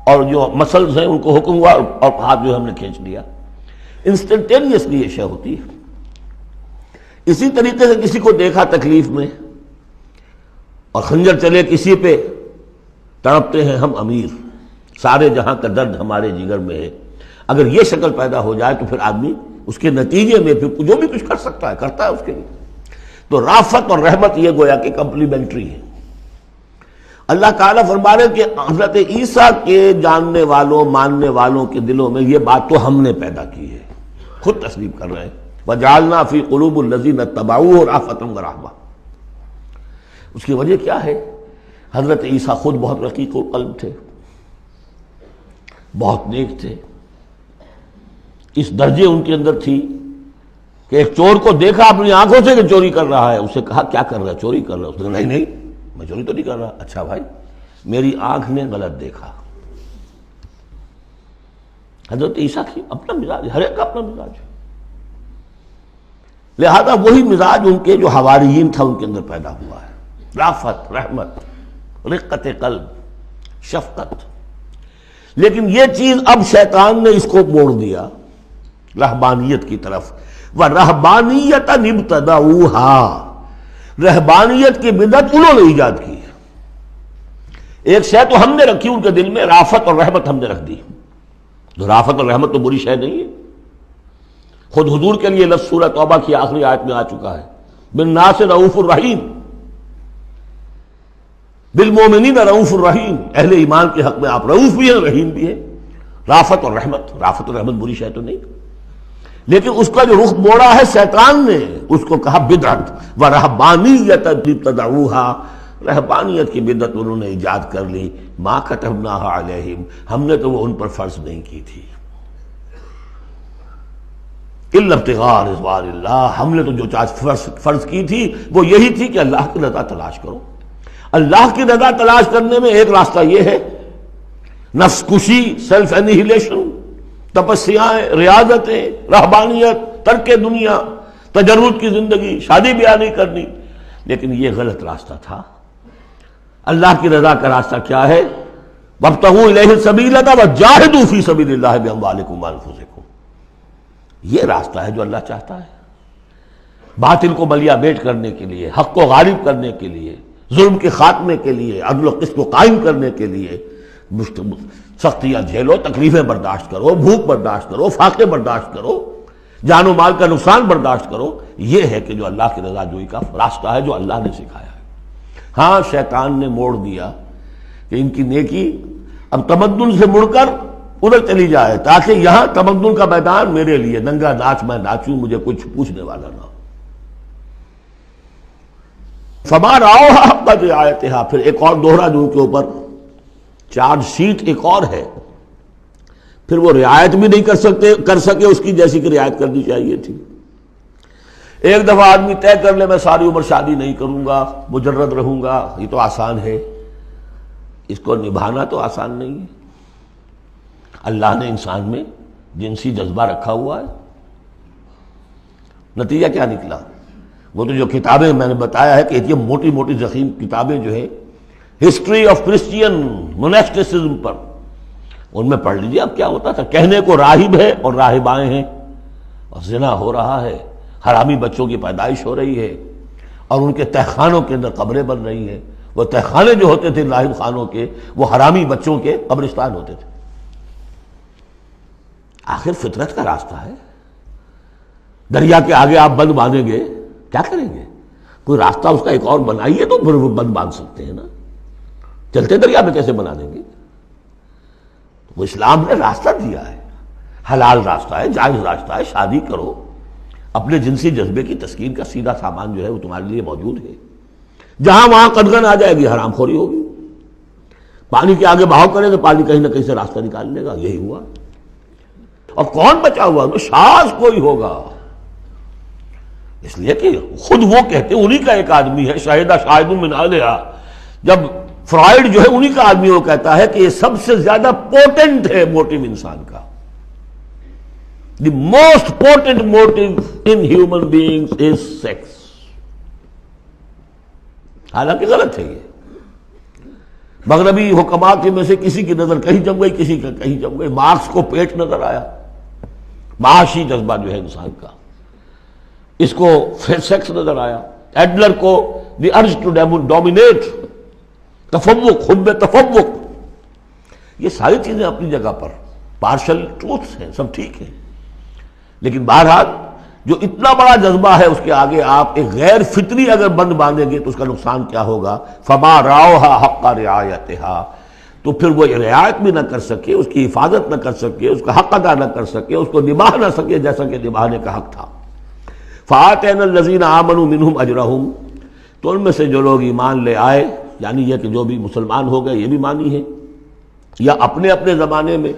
اور جو مسلز ہیں ان کو حکم ہوا اور ہاتھ جو ہم نے کھینچ لیا، انسٹنٹینیسلی یہ شے ہوتی ہے۔ اسی طریقے سے کسی کو دیکھا تکلیف میں اور خنجر چلے کسی پہ، تڑپتے ہیں ہم امیر، سارے جہاں کا درد ہمارے جگر میں ہے، اگر یہ شکل پیدا ہو جائے تو پھر آدمی اس کے نتیجے میں پھر جو بھی کچھ کر سکتا ہے کرتا ہے اس کے لیے۔ تو رافت اور رحمت یہ گویا کہ کمپلیمنٹری ہے۔ اللہ تعالیٰ فرما رہے کہ حضرت عیسیٰ کے جاننے والوں، ماننے والوں کے دلوں میں یہ بات تو ہم نے پیدا کی ہے، خود تسلیم کر رہے ہیں۔ وَجَعَلْنَا فِي قُلُوبِ الَّذِينَ اتَّبَعُوهُ رَأْفَةً وَرَحْمَةً، اس کی وجہ کیا ہے؟ حضرت عیسیٰ خود بہت رقیق القلب تھے، بہت نیک تھے، اس درجے ان کے اندر تھی کہ ایک چور کو دیکھا اپنی آنکھوں سے کہ چوری کر رہا ہے، اسے کہا کیا کر رہا ہے؟ چوری کر رہا ہے۔ اس نے کہا نہیں میں چوری تو نہیں کر رہا۔ اچھا بھائی میری آنکھ نے غلط دیکھا۔ حضرت عیسیٰ کی اپنا مزاج، ہر ایک کا اپنا مزاج ہے، لہذا وہی مزاج ان کے جو حواریین تھا ان کے اندر پیدا ہوا ہے، رافت، رحمت، رقت قلب، شفقت۔ لیکن یہ چیز اب شیطان نے اس کو موڑ دیا رہبانیت کی طرف۔ وَرَهْبَانِيَّةً ابْتَدَعُوهَا، رہبانیت کی بدعت انہوں نے ایجاد کی۔ ایک شے تو ہم نے رکھی ان کے دل میں، رافت اور رحمت ہم نے رکھ دی۔ تو رافت اور رحمت تو بری شے نہیں ہے، خود حضور کے لیے لفظ سورہ توبہ کی آخری آیت میں آ چکا ہے، بالناس رؤوف الرحیم، بالمومنین رؤوف الرحیم، اہل ایمان کے حق میں آپ رؤوف بھی ہیں رحیم بھی ہیں۔ رافت اور رحمت بری شے تو نہیں، لیکن اس کا جو رخ موڑا ہے شیطان نے، اس کو کہا بدعت۔ وَرَهْبَانِيَّةً ابْتَدَعُوهَا، رہبانیت کی بدعت انہوں نے ایجاد کر لی۔ مَا كَتَبْنَاهَا عَلَيْهِمْ، ہم نے تو وہ ان پر فرض نہیں کی تھی۔ إِلَّا ابْتِغَاءَ رِضْوَانِ اللَّهِ، ہم نے تو جو چیز فرض کی تھی وہ یہی تھی کہ اللہ کی رضا تلاش کرو۔ اللہ کی رضا تلاش کرنے میں ایک راستہ یہ ہے، نفس کشی، سیلف انہیلیشن، تپسیاں، ریاضتیں، رہبانیت، ترک دنیا، تجرد کی زندگی، شادی بیاہ نہیں کرنی، لیکن یہ غلط راستہ تھا۔ اللہ کی رضا کا راستہ کیا ہے؟ وَابْتَغُوا إِلَيْهِ السَّبِيلَ وَجَاهِدُوا فِي سَبِيلِ اللَّهِ بِأَمْوَالِكُمْ وَأَنفُسِكُمْ، یہ راستہ ہے جو اللہ چاہتا ہے، باطل کو ملیا بیٹ کرنے کے لیے، حق کو غالب کرنے کے لیے، ظلم کے خاتمے کے لیے، عدل و قسط کو قائم کرنے کے لیے۔ سختیاں جھیلو، تکلیفیں برداشت کرو، بھوک برداشت کرو، فاقے برداشت کرو، جان و مال کا نقصان برداشت کرو، یہ ہے کہ جو اللہ کی رضا جوئی کا راستہ ہے جو اللہ نے سکھایا ہے۔ ہاں شیطان نے موڑ دیا کہ ان کی نیکی اب تمدن سے مڑ کر ادھر چلی جائے، تاکہ یہاں تمدن کا میدان میرے لیے، ننگا ناچ میں ناچوں، مجھے کچھ پوچھنے والا نہ ہو۔ فَمَا رَعَوْهَا حَقَّ رِعَایَتِهَا، پھر ایک اور دوہرا جو کے اوپر چارج شیٹ ایک اور ہے، پھر وہ رعایت بھی نہیں کر سکے اس کی جیسی کہ رعایت کرنی چاہیے تھی۔ ایک دفعہ آدمی طے کر لے میں ساری عمر شادی نہیں کروں گا، مجرد رہوں گا، یہ تو آسان ہے، اس کو نبھانا تو آسان نہیں ہے۔ اللہ نے انسان میں جنسی جذبہ رکھا ہوا ہے، نتیجہ کیا نکلا؟ وہ تو جو کتابیں میں نے بتایا ہے کہ یہ موٹی موٹی ضخیم کتابیں جو ہے ہسٹری آف کرسچین موناسٹسزم پر، ان میں پڑھ لیجیے اب کیا ہوتا تھا۔ کہنے کو راہب ہے اور راہبائیں ہیں، اور زنا ہو رہا ہے، حرامی بچوں کی پیدائش ہو رہی ہے، اور ان کے تہخانوں کے اندر قبریں بن رہی ہیں۔ وہ تہخانے جو ہوتے تھے راہب خانوں کے، وہ حرامی بچوں کے قبرستان ہوتے تھے۔ آخر فطرت کا راستہ ہے، دریا کے آگے آپ بند باندھیں گے کیا کریں گے؟ کوئی راستہ اس کا ایک اور بنائیے تو پھر وہ بند باندھ سکتے ہیں نا، چلتے دریا میں کیسے بنا دیں گے؟ وہ اسلام نے راستہ دیا ہے، حلال راستہ ہے، جائز راستہ ہے، شادی کرو، اپنے جنسی جذبے کی تسکین کا سیدھا سامان جو ہے وہ تمہارے لیے موجود ہے۔ جہاں وہاں قدغن آ جائے گی، حرام خوری ہوگی، پانی کے آگے بہاؤ کرے تو پانی کہیں نہ کہیں سے راستہ نکال لے گا، یہی ہوا۔ اور کون بچا ہوا؟ تو شاذ کوئی ہوگا، اس لیے کہ خود وہ کہتے ہیں، انہی کا ایک آدمی ہے، شاہدہ شاہد من اہلہا، جب فرائیڈ جو ہے انہی کا آدمی وہ کہتا ہے کہ یہ سب سے زیادہ پوٹنٹ ہے موٹیو انسان کا، the most potent motive in human beings is sex. حالانکہ غلط ہے یہ، مغربی حکماء کے میں سے کسی کی نظر کہیں جم گئی، کسی کا کہیں جم گئی۔ مارکس کو پیٹ نظر آیا، معاشی جذبہ جو ہے انسان کا، اس کو سیکس نظر آیا، ایڈلر کو دی ارج ٹو ڈومینیٹ، تفوق، حب تفوق۔ یہ ساری چیزیں اپنی جگہ پر پارشل ٹروتھس ہیں، سب ٹھیک ہے، لیکن بہرحال جو اتنا بڑا جذبہ ہے اس کے آگے آپ ایک غیر فطری اگر بند باندھیں گے تو اس کا نقصان کیا ہوگا؟ فما رعوها حق رعایتها، تو پھر وہ رعایت بھی نہ کر سکے، اس کی حفاظت نہ کر سکے، اس کا حق ادا نہ کر سکے، اس کو نبھا نہ سکے جیسا کہ نبھانے کا حق تھا۔ فآتینا الذین آمنوا منہم اجرہم، تو ان میں سے جو لوگ ایمان لے آئے، یعنی یہ کہ جو بھی مسلمان ہو گئے، یہ بھی مانی ہے، یا اپنے اپنے زمانے میں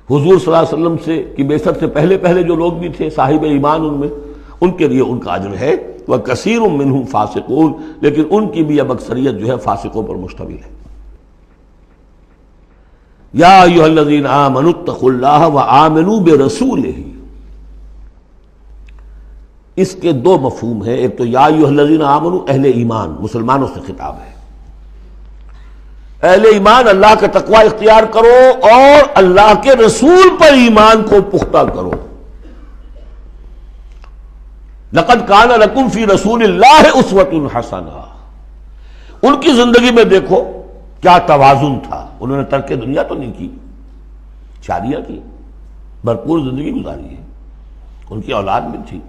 حضور صلی اللہ علیہ وسلم سے کی بعثت سے پہلے جو لوگ بھی تھے صاحب ایمان، ان میں ان کے لیے ان کا اجر ہے، وَكَثِيرٌ مِّنْهُمْ فَاسِقُونَ، لیکن ان کی بھی اب اکثریت جو ہے فاسقوں پر مشتمل ہے۔ یا ایھا الذین آمنوا اتقوا اللہ وآمنوا برسولہ، اس کے دو مفہوم ہیں، ایک تو یا ایھا الذین آمنوا اہل ایمان، مسلمانوں سے خطاب ہے، اہل ایمان اللہ کا تقوی اختیار کرو اور اللہ کے رسول پر ایمان کو پختہ کرو۔ لقد کان لکم فی رسول اللہ اسوۃ حسنہ، ان کی زندگی میں دیکھو کیا توازن تھا، انہوں نے ترک دنیا تو نہیں کی، شادیاں کی، بھرپور زندگی گزاری ہے، ان کی اولاد بھی تھی،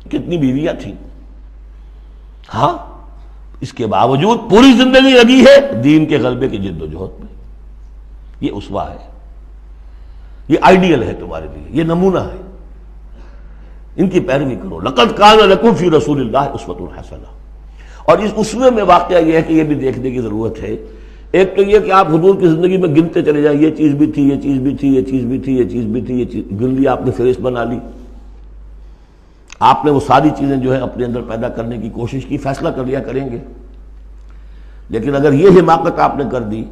کتنی بیویاں تھیں، ہاں اس کے باوجود پوری زندگی لگی ہے دین کے غلبے کی جد و جہد میں۔ یہ اسوہ ہے، یہ آئیڈیل ہے تمہارے لیے، یہ نمونہ ہے، ان کی پیروی کرو۔ لقد کان لکم فی رسول اللہ اسوۃ حسنہ۔ اور اس اسوے میں واقعہ یہ ہے کہ یہ بھی دیکھنے کی ضرورت ہے، ایک تو یہ کہ آپ حضور کی زندگی میں گنتے چلے جائیں، یہ چیز بھی تھی، یہ چیز بھی تھی، یہ چیز بھی تھی، یہ چیز بھی تھی، یہ چیز گن لی آپ نے، فہرست بنا لی، آپ نے وہ ساری چیزیں جو ہے اپنے اندر پیدا کرنے کی کوشش کی، فیصلہ کر لیا کریں گے۔ لیکن اگر یہ حماقت آپ نے کر دی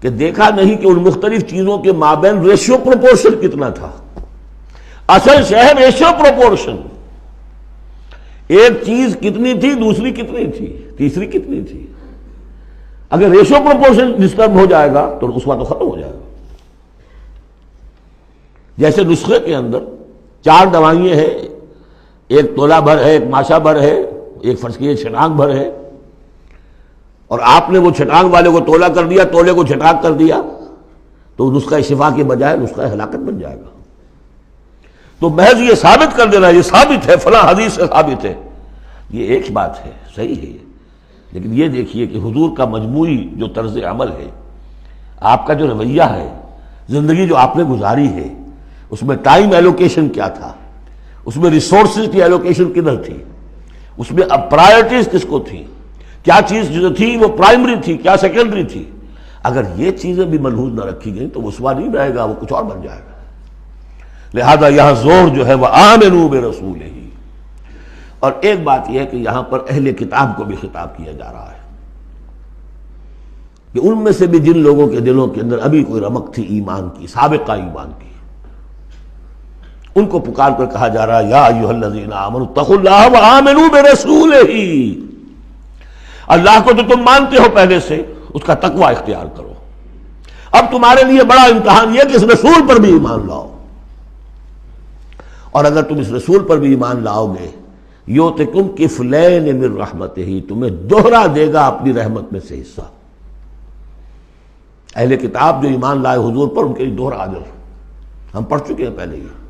کہ دیکھا نہیں کہ ان مختلف چیزوں کے مابین ریشیو پروپورشن کتنا تھا، اصل شہر ریشیو پروپورشن، ایک چیز کتنی تھی، دوسری کتنی تھی، تیسری کتنی تھی، اگر ریشیو پروپورشن ڈسٹرب ہو جائے گا تو اس وقت تو ختم ہو جائے گا۔ جیسے نسخے کے اندر 4 دوائیں ہیں، ایک تولہ بھر ہے، ایک ماشا بھر ہے، ایک فرض کیجیے چھٹانگ بھر ہے، اور آپ نے وہ چھٹانگ والے کو تولہ کر دیا، تولے کو چھٹانگ کر دیا، تو نسخہ شفا کے بجائے نسخہ ہلاکت بن جائے گا۔ تو محض یہ ثابت کر دینا، یہ ثابت ہے، فلاں حدیث سے ثابت ہے، یہ ایک بات ہے، صحیح ہے، لیکن یہ دیکھیے کہ حضور کا مجموعی جو طرز عمل ہے، آپ کا جو رویہ ہے، زندگی جو آپ نے گزاری ہے، اس میں ٹائم ایلوکیشن کیا تھا، اس میں ریسورسز کی ایلوکیشن کدھر تھی، اس میں اب پرائرٹیز کس کو تھی، کیا چیز جو تھی وہ پرائمری تھی، کیا سیکنڈری تھی، اگر یہ چیزیں بھی ملحوظ نہ رکھی گئیں تو وہ اسوہ نہیں رہے گا، وہ کچھ اور بن جائے گا۔ لہذا یہاں زور جو ہے وہ آمنوا برسولہ، اور ایک بات یہ ہے کہ یہاں پر اہل کتاب کو بھی خطاب کیا جا رہا ہے کہ ان میں سے بھی جن لوگوں کے دلوں کے اندر ابھی کوئی رمق تھی ایمان کی، سابقہ ایمان کی، ان کو پکار کر کہا جا رہا ہے یا ایھا الذین آمنوا اتقوا اللہ وآمنوا برسولہ، اللہ کو تو تم مانتے ہو پہلے سے، اس کا تقوی اختیار کرو، اب تمہارے لیے بڑا امتحان یہ کہ اس رسول پر بھی ایمان لاؤ، اور اگر تم اس رسول پر بھی ایمان لاؤ گے یؤتکم کفلین من رحمتہ، تمہیں دوہرا دے گا اپنی رحمت میں سے حصہ۔ اہل کتاب جو ایمان لائے حضور پر، ان کے لیے دوہرا اجر، ہم پڑھ چکے ہیں پہلے، یہ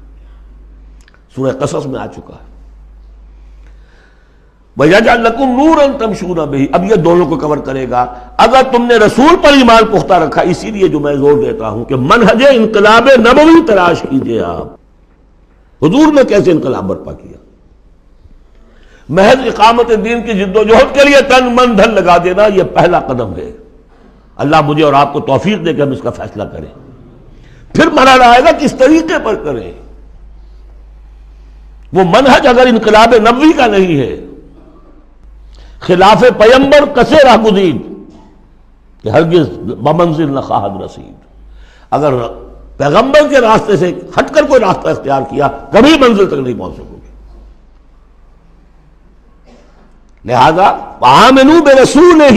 سورہ قصص میں آ چکا ہے۔ وَيَجْعَلْ لَكُمْ نُورًا تَمْشُونَ بِهِ، اب یہ دونوں کو کور کرے گا۔ اگر تم نے رسول پر ایمان پختہ رکھا، اسی لیے جو میں زور دیتا ہوں کہ منہج انقلاب نبوی تلاش کیجئے آپ، حضور نے کیسے انقلاب برپا کیا، محض اقامت دین کی جد و جہد کے لیے تن من دھن لگا دینا، یہ پہلا قدم ہے۔ اللہ مجھے اور آپ کو توفیق دے کہ ہم اس کا فیصلہ کریں، پھر مرحلہ آئے گا کس طریقے پر کریں۔ وہ منہج اگر انقلاب نبوی کا نہیں ہے، خلاف پیمبر کسے راہ گزید کہ ہرگز بمنزل نہ خواہد رسید، اگر پیغمبر کے راستے سے ہٹ کر کوئی راستہ اختیار کیا کبھی منزل تک نہیں پہنچ سکو گے۔ لہذا آمنوا برسولہ،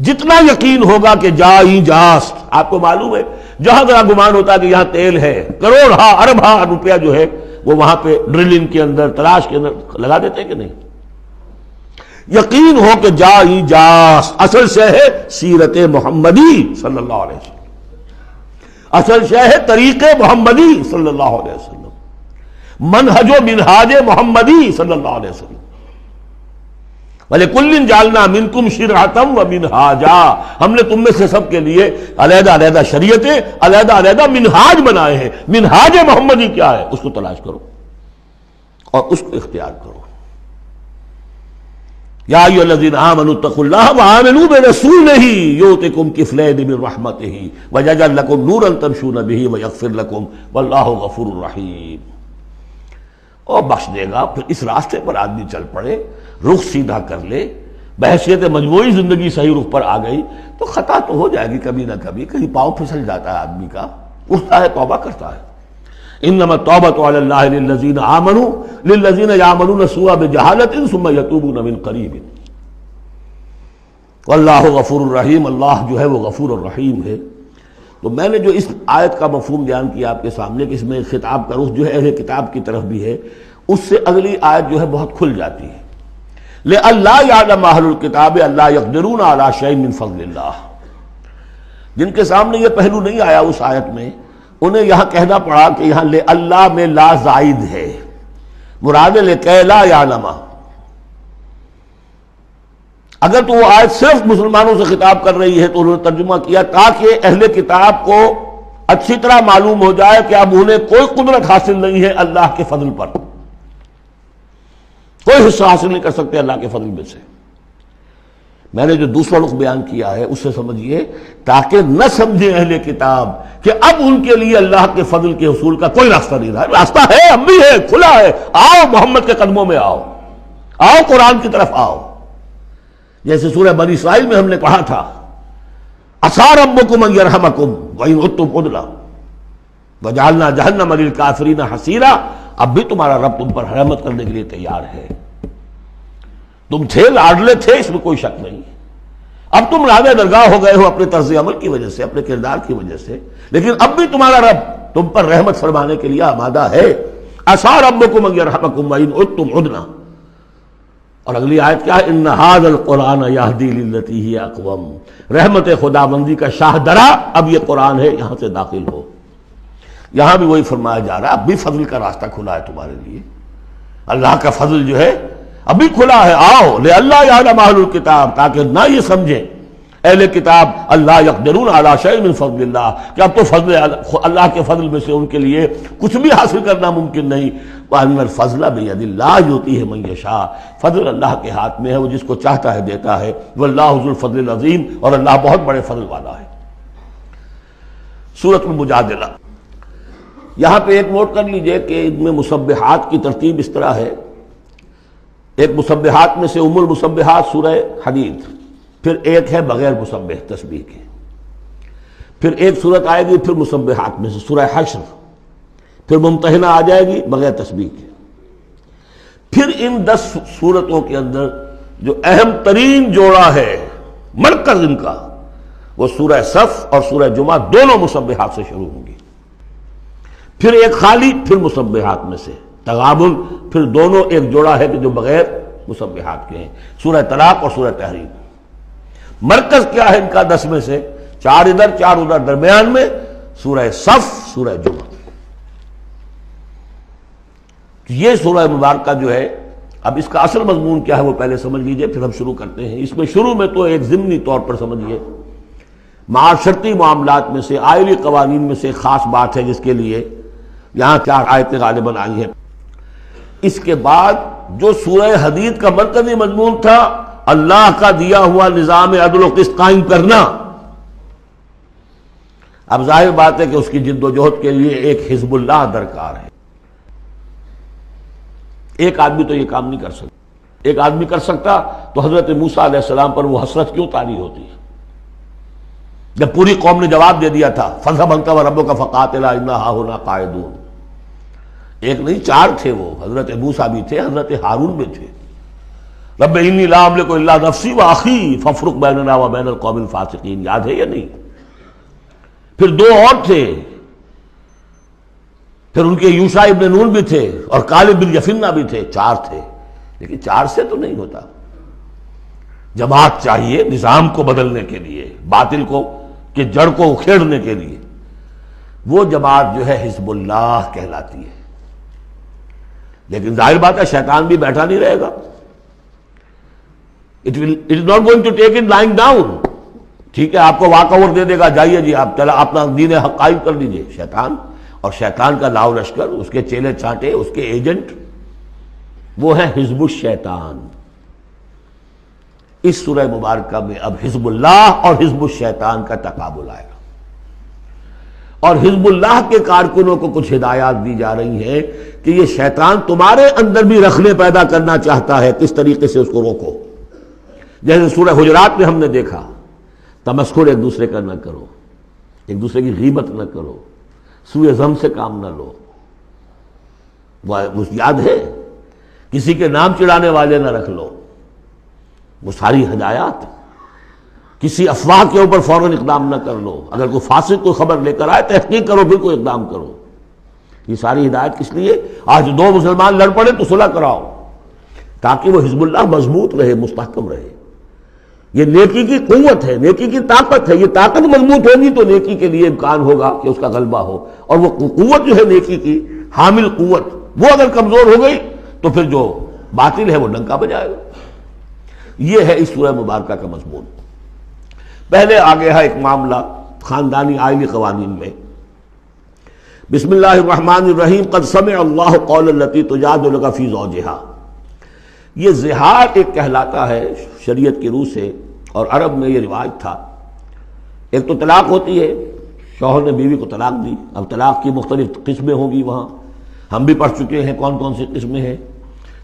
جتنا یقین ہوگا کہ جائیں جاست، آپ کو معلوم ہے جہاں ذرا گمان ہوتا ہے کہ یہاں تیل ہے، کروڑ ہاں ارب ہاں روپیہ جو ہے وہ وہاں پہ ڈرلنگ کے اندر، تلاش کے اندر لگا دیتے ہیں کہ نہیں، یقین ہو کہ جائیں جاست، اصل شے ہے سیرت محمدی صلی اللہ علیہ وسلم، اصل شے ہے طریق محمدی صلی اللہ علیہ وسلم، منہج و منہاج محمدی صلی اللہ علیہ وسلم۔ وَلِكُلٍّ جَعَلْنَا مِنْكُمْ شِرْعَةً وَمِنْهَاجًا، ہم نے تم میں سے سب کے لیے علیحدہ علیحدہ شریعتیں، علیحدہ علیحدہ منہاج بنائے ہیں۔ منہاج محمدی کیا ہے، اس کو تلاش کرو اور اس کو اختیار کرو۔ یا ایھا الذین آمنوا اتقوا اللہ وآمنوا برسولہ یؤتکم کفلین من رحمتہ ویجعل لکم نورا تمشون بہ ویغفر لکم واللہ غفور رحیم۔ اور بخش دے گا۔ پھر اس راستے پر آدمی چل پڑے، رخ سیدھا کر لے، بحیثیت مجموعی زندگی صحیح رخ پر آ گئی تو خطا تو ہو جائے گی کبھی نہ کبھی، کہیں پاؤں پھسل جاتا ہے آدمی کا، اٹھتا ہے توبہ کرتا ہے۔ انما التوبۃ علی اللہ للذین آمنوا للذین یعملون السوء بجہالۃ ثم یتوبون من قریب واللہ غفور الرحیم، اللہ جو ہے وہ غفور الرحیم ہے۔ تو میں نے جو اس آیت کا مفہوم بیان کیا آپ کے سامنے کہ اس میں خطاب کا رخ جو ہے اہل کتاب کی طرف بھی ہے، اس سے اگلی آیت جو ہے بہت کھل جاتی ہے۔ لئلا یعلم اہل الکتاب الا یقدرون علی شیء من فضل اللہ، جن کے سامنے یہ پہلو نہیں آیا اس آیت میں، انہیں یہاں کہنا پڑا کہ یہاں لئلا میں لا زائد ہے، مراد لکے لا یعلم۔ اگر تو وہ آیت صرف مسلمانوں سے خطاب کر رہی ہے تو انہوں نے ترجمہ کیا تاکہ اہل کتاب کو اچھی طرح معلوم ہو جائے کہ اب انہیں کوئی قدرت حاصل نہیں ہے اللہ کے فضل پر، کوئی حصہ حاصل نہیں کر سکتے اللہ کے فضل میں سے۔ میں نے جو دوسرا رخ بیان کیا ہے اس سے سمجھیے تاکہ نہ سمجھے اہل کتاب کہ اب ان کے لیے اللہ کے فضل کے حصول کا کوئی راستہ نہیں رہا، راستہ ہے، اب بھی ہے، کھلا ہے، آؤ محمد کے قدموں میں آؤ، آؤ قرآن کی طرف آؤ۔ جیسے سورہ بنی اسرائیل میں ہم نے پڑھا تھا عسیٰ ربکم ان یرحمکم وان عدتم عدنا وجعلنا جہنم للکافرین حصیرا، اب بھی تمہارا رب تم پر رحمت کرنے کے لیے تیار ہے۔ تم تھے لاڈلے تھے، اس میں کوئی شک نہیں، اب تم راضِ درگاہ ہو گئے ہو اپنے طرز عمل کی وجہ سے، اپنے کردار کی وجہ سے، لیکن اب بھی تمہارا رب تم پر رحمت فرمانے کے لیے آمادہ ہے۔ عسیٰ ربکم ان یرحمکم وان عدتم عدنا۔ اور اگلی آیت کیا ہے؟ ان ھذا القرآن یہدی للتی ہی اقوم، رحمت خداوندی کا شاہ درا اب یہ قرآن ہے، یہاں سے داخل ہو۔ یہاں بھی وہی فرمایا جا رہا ہے اب بھی فضل کا راستہ کھلا ہے تمہارے لیے، اللہ کا فضل جو ہے ابھی کھلا ہے، آؤ لئلا یعلم اہل الکتاب، تاکہ نہ یہ سمجھیں اہل کتاب اللہ یقدرون علی شیء من فضل اللہ، کہ اب تو فضل اللہ کے فضل میں سے ان کے لیے کچھ بھی حاصل کرنا ممکن نہیں۔ وَأَنَّ الْفَضْلَ بِيَدِ اللَّهِ يُؤْتِيهِ مَن يَشَاءُ، فضل اللہ کے ہاتھ میں ہے، وہ جس کو چاہتا ہے دیتا ہے۔ وَاللَّهُ ذُو الْفَضْلِ الْعَظِيمِ، اور اللہ بہت بڑے فضل والا ہے۔ سورۃ المجادلہ، یہاں پہ ایک نوٹ کر لیجئے کہ ان میں مسبحات کی ترتیب اس طرح ہے، ایک مسبحات میں سے ام المسبحات سورہ حدید، پھر ایک ہے بغیر مسبح تسبیح کے، پھر ایک صورت آئے گی پھر مسبحات میں سے سورہ حشر، پھر ممتحنہ آ جائے گی بغیر تسبیح کے، پھر ان 10 صورتوں کے اندر جو اہم ترین جوڑا ہے مرکز ان کا وہ سورہ صف اور سورہ جمعہ دونوں مسبحات سے شروع ہوں گی، پھر ایک خالی، پھر مسبحات میں سے تغابن، پھر دونوں ایک جوڑا ہے کہ جو بغیر مسبحات کے ہیں، سورہ طلاق اور سورہ تحریم۔ مرکز کیا ہے ان کا 10 میں سے؟ 4 ادھر 4 ادھر، درمیان میں سورہ صف، سورہ جمعہ۔ یہ سورہ مبارکہ جو ہے، اب اس کا اصل مضمون کیا ہے وہ پہلے سمجھ لیجئے پھر ہم شروع کرتے ہیں۔ اس میں شروع میں تو ایک ضمنی طور پر سمجھیے معاشرتی معاملات میں سے، آئلی قوانین میں سے خاص بات ہے جس کے لیے یہاں 4 آیتیں غالباً آئی ہیں۔ اس کے بعد جو سورہ حدید کا مرکزی مضمون تھا اللہ کا دیا ہوا نظام عدل و قسط قائم کرنا، اب ظاہر بات ہے کہ اس کی جد و جہد کے لیے ایک حزب اللہ درکار ہے۔ ایک آدمی تو یہ کام نہیں کر سکتا، ایک آدمی کر سکتا تو حضرت موسیٰ علیہ السلام پر وہ حسرت کیوں طاری ہوتی ہے جب پوری قوم نے جواب دے دیا تھا فَاذْهَبْ أَنْتَ وَرَبُّكَ فَقَاتِلَا إِنَّا هَاهُنَا قَاعِدُونَ۔ ایک نہیں 4 تھے، وہ حضرت موسیٰ بھی تھے، حضرت ہارون بھی تھے۔ رب انی لا املک الا نفسی واخی فافرق بیننا وبین القوم الفاسقین، یاد ہے یا نہیں؟ پھر 2 اور تھے، پھر ان کے یوشع ابن نون بھی تھے اور کالب بن یفنہ بھی تھے، 4 تھے، لیکن 4 سے تو نہیں ہوتا، جماعت چاہیے نظام کو بدلنے کے لیے، باطل کو کہ جڑ کو اکھیڑنے کے لیے۔ وہ جماعت جو ہے حزب اللہ کہلاتی ہے، لیکن ظاہر بات ہے شیطان بھی بیٹھا نہیں رہے گا، it is not going to take it lying down۔ ٹھیک ہے، آپ کو واک اوور دے دے گا، جائیے جی آپ چلا اپنا دین حق قائم کر لیجیے۔ شیطان اور شیطان کا لاؤ لشکر، اس کے چیلے چانٹے، اس کے ایجنٹ، وہ ہے حزب الشیطان۔ اس سورہ مبارکہ میں اب حزب اللہ اور حزب الشیطان کا تقابل آئے گا، اور حزب اللہ کے کارکنوں کو کچھ ہدایات دی جا رہی ہیں کہ یہ شیطان تمہارے اندر بھی رکھنے پیدا کرنا چاہتا ہے، کس طریقے سے اس کو روکو۔ جیسے سورہ حجرات میں ہم نے دیکھا، تمسخر ایک دوسرے کا نہ کرو، ایک دوسرے کی غیبت نہ کرو، سوء ظن سے کام نہ لو، وہ یاد ہے، کسی کے نام چڑھانے والے نہ رکھ لو، وہ ساری ہدایات۔ کسی افواہ کے اوپر فوراً اقدام نہ کر لو، اگر کوئی فاسق کوئی خبر لے کر آئے تحقیق کرو پھر کوئی اقدام کرو۔ یہ ساری ہدایت کس لیے؟ آج دو مسلمان لڑ پڑے تو صلح کراؤ، تاکہ وہ حزب اللہ مضبوط رہے، مستحکم رہے۔ یہ نیکی کی قوت ہے، نیکی کی طاقت ہے، یہ طاقت مضبوط ہوگی تو نیکی کے لیے امکان ہوگا کہ اس کا غلبہ ہو، اور وہ قوت جو ہے نیکی کی حامل قوت، وہ اگر کمزور ہو گئی تو پھر جو باطل ہے وہ ڈنکا بجائے گا۔ یہ ہے اس سورہ مبارکہ کا مضمون۔ پہلے آگے ہے ایک معاملہ خاندانی آئلی قوانین میں۔ بسم اللہ الرحمن الرحیم، قد سمع اللہ قول التی تجادلک فی زوجہا۔ یہ زہار ایک کہلاتا ہے شریعت کی روح سے، اور عرب میں یہ رواج تھا۔ ایک تو طلاق ہوتی ہے، شوہر نے بیوی کو طلاق دی، اب طلاق کی مختلف قسمیں ہوں گی، وہاں ہم بھی پڑھ چکے ہیں کون کون سی قسمیں ہیں۔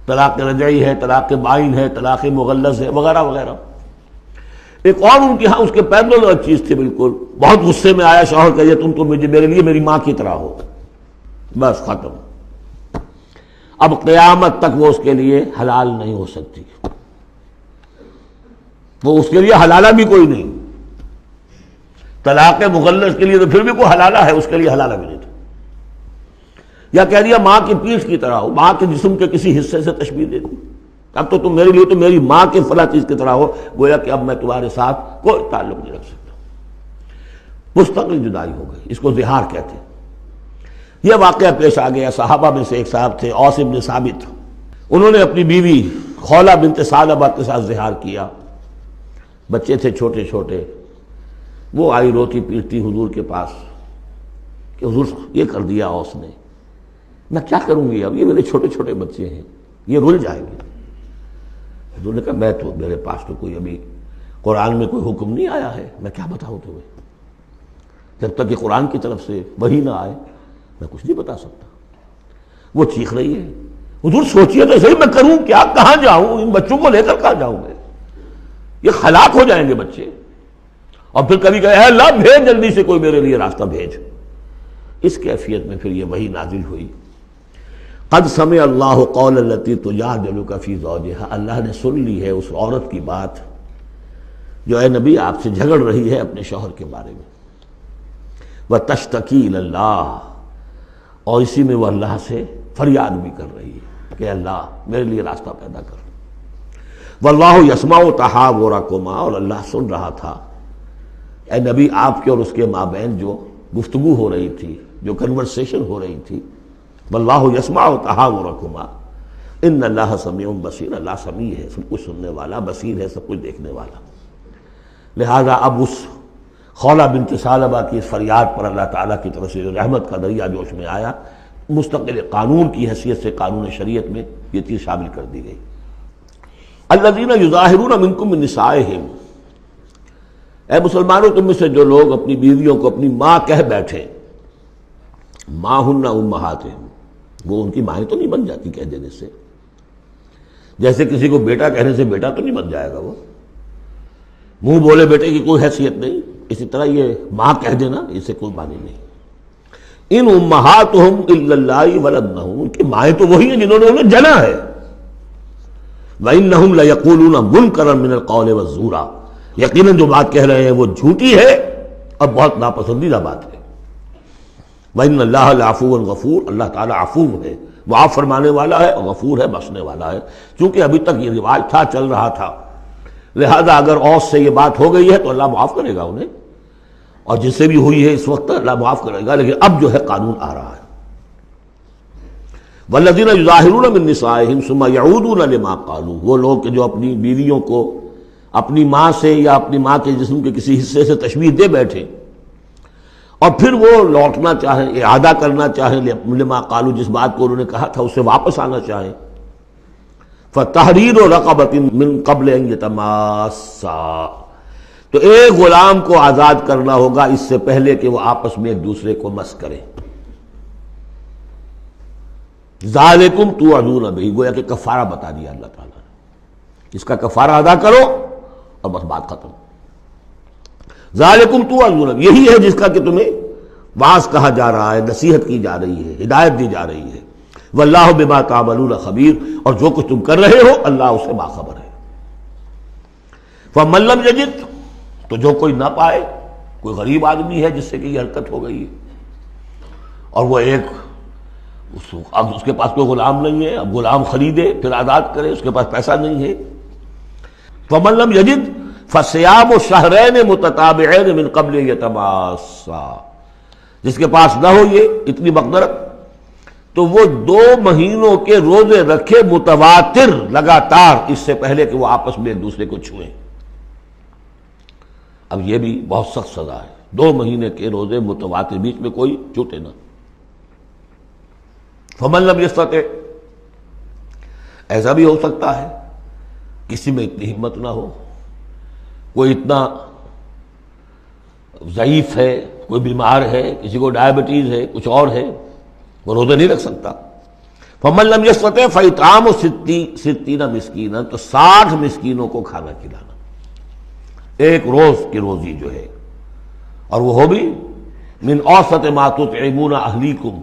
طلاق رجعی ہے، طلاق بائن ہے، طلاق مغلظ ہے، وغیرہ وغیرہ۔ ایک اور ان کے ہاں اس کے پیرالل چیز تھی، بالکل بہت غصے میں آیا شوہر کہ تم تو میرے لیے میری ماں کی طرح ہو، بس ختم۔ اب قیامت تک وہ اس کے لیے حلال نہیں ہو سکتی، وہ اس کے لیے حلالہ بھی کوئی نہیں۔ طلاق مغلظ کے لیے تو پھر بھی کوئی حلالہ ہے، اس کے لیے حلالہ بھی نہیں تھا۔ یا کہہ دیا ماں کی پیٹھ کی طرح ہو، ماں کے جسم کے کسی حصے سے تشبیہ دے دی، اب تو تم میرے لیے تو میری ماں کے فلاں چیز کی طرح ہو، گویا کہ اب میں تمہارے ساتھ کوئی تعلق نہیں رکھ سکتا۔ مستقل جدائی ہو گئی، اس کو زہار کہتے ہیں۔ یہ واقعہ پیش آ گیا، صحابہ میں سے ایک صاحب تھے اوس بن ثابت، انہوں نے اپنی بیوی خولہ بنت ثعلبہ کے ساتھ زہار کیا، بچے تھے چھوٹے چھوٹے۔ وہ آئی روتی پیٹتی حضور کے پاس کہ حضور یہ کر دیا اوس نے، میں کیا کروں گی، اب یہ میرے چھوٹے چھوٹے بچے ہیں، یہ رل جائیں گے۔ حضور نے کہا میں تو میرے پاس تو کوئی ابھی قرآن میں کوئی حکم نہیں آیا ہے، میں کیا بتاؤں تمہیں، جب تک کہ قرآن کی طرف سے وحی نہ آئے میں کچھ نہیں بتا سکتا۔ وہ چیخ رہی ہے، حضور سوچئے تو صحیح میں کروں کیا، کہاں جاؤں، ان بچوں کو لے کر کہاں جاؤں میں، یہ ہلاک ہو جائیں گے بچے۔ اور پھر کبھی کہے اے اللہ بھیج جلدی سے کوئی میرے لیے راستہ بھیج۔ اس کیفیت میں پھر یہ وحی نازل ہوئی، قد سمع اللہ قول التی تجادلک فی زوجہا، اللہ نے سن لی ہے اس عورت کی بات جو اے نبی آپ سے جھگڑ رہی ہے اپنے شوہر کے بارے میں، وتشتکی الی اللہ، اور اسی میں وہ اللہ سے فریاد بھی کر رہی ہے کہ اللہ میرے لیے راستہ پیدا کر۔ واللہ یسمع تحاورکما، اور اللہ سن رہا تھا اے نبی آپ کے اور اس کے مابین جو گفتگو ہو رہی تھی، جو کنورسیشن ہو رہی تھی۔ واللہ یسمع تحاورکما ان اللہ سمیع بصیر، اللہ سمیع ہے، سب کچھ سننے والا، بصیر ہے، سب کچھ دیکھنے والا۔ لہذا اب اس خولہ بنت ثعلبہ کی اس فریاد پر اللہ تعالیٰ کی طرف سے جو رحمت کا دریا جوش میں آیا، مستقل قانون کی حیثیت سے قانون شریعت میں یہ چیز شامل کر دی گئی۔ الذین یظاہرون منکم من نسائہم، اے مسلمانوں تم میں سے جو لوگ اپنی بیویوں کو اپنی ماں کہہ بیٹھے، ماں ہن امہاتہم، وہ ان کی مائیں تو نہیں بن جاتی کہہ دینے سے، جیسے کسی کو بیٹا کہنے سے بیٹا تو نہیں بن جائے گا، وہ منہ بولے بیٹے کی کوئی حیثیت نہیں، اسی طرح یہ ماں کہہ دینا اس سے کوئی معنی نہیں۔ ان امہاتہم الا اللہ ولدنہم، ان کی مائیں تو وہی ہیں جنہوں نے انہیں جنا ہے۔ وانہم لیقولون منکرا من القول والزورا، یقیناً جو بات کہہ رہے ہیں وہ جھوٹی ہے اور بہت ناپسندیدہ بات ہے۔ وَإِنَّ اللَّهَ لَعَفُوٌّ غَفُورٌ، اللہ تعالیٰ عفو ہے، معاف فرمانے والا ہے اور غفور ہے، بخشنے والا ہے۔ چونکہ ابھی تک یہ رواج تھا، چل رہا تھا، لہذا اگر اوس سے یہ بات ہو گئی ہے تو اللہ معاف کرے گا انہیں، اور جس سے بھی ہوئی ہے اس وقت اللہ معاف کرے گا، لیکن اب جو ہے قانون آ رہا ہے۔ وَالَّذِينَ يُظَاهِرُونَ مِن نِّسَائِهِمْ ثُمَّ يَعُودُونَ لِمَا قَالُوا، وہ لوگ کہ جو اپنی بیویوں کو اپنی ماں سے یا اپنی ماں کے جسم کے کسی حصے سے تشبیہ دے بیٹھے اور پھر وہ لوٹنا چاہیں، اعادہ کرنا چاہیں لما قالوا، جس بات کو انہوں نے کہا تھا اس سے واپس آنا چاہیں، فَتَحْرِيرُ رَقَبَةٍ مِّن قَبْلِ أَن يَتَمَاسَّا، تو ایک غلام کو آزاد کرنا ہوگا اس سے پہلے کہ وہ آپس میں ایک دوسرے کو مس کریں. ذالکم توعدون بہ، گویا کہ کفارہ بتا دیا اللہ تعالیٰ نے، اس کا کفارہ ادا کرو اور بس بات ختم. ذالکم توعدون، یہی ہے جس کا کہ تمہیں واعظ کہا جا رہا ہے، نصیحت کی جا رہی ہے، ہدایت دی جا رہی ہے. واللہ بما تعملون خبیر، اور جو کچھ تم کر رہے ہو اللہ اس سے باخبر ہے. فمن لم یجد، تو جو کوئی نہ پائے، کوئی غریب آدمی ہے جس سے کہ یہ حرکت ہو گئی ہے اور وہ اب اس کے پاس کوئی غلام نہیں ہے، اب غلام خریدے پھر آزاد کرے، اس کے پاس پیسہ نہیں ہے. فمن لم یجد فصیام شہرین متتابعین من قبل یتماسا، جس کے پاس نہ ہو یہ اتنی مقدرت تو وہ 2 مہینوں کے روزے رکھے متواتر لگاتار، اس سے پہلے کہ وہ آپس میں ایک دوسرے کو چھوئیں. اب یہ بھی بہت سخت سزا ہے، 2 مہینے کے روزے متواتر، بیچ میں کوئی چھوٹے نہ. فمن لم یستطع، ایسا بھی ہو سکتا ہے کسی میں اتنی ہمت نہ ہو، کوئی اتنا ضعیف ہے، کوئی بیمار ہے، کسی کو ڈائبٹیز ہے، کچھ اور ہے، وہ روزے نہیں رکھ سکتا. فمن لم یستطع فاطعام 60 مسکینا، تو 60 مسکینوں کو کھانا کھلانا، ایک روز کی روزی جو ہے، اور وہ ہو بھی من اوسط ما تطعمون اہلیکم،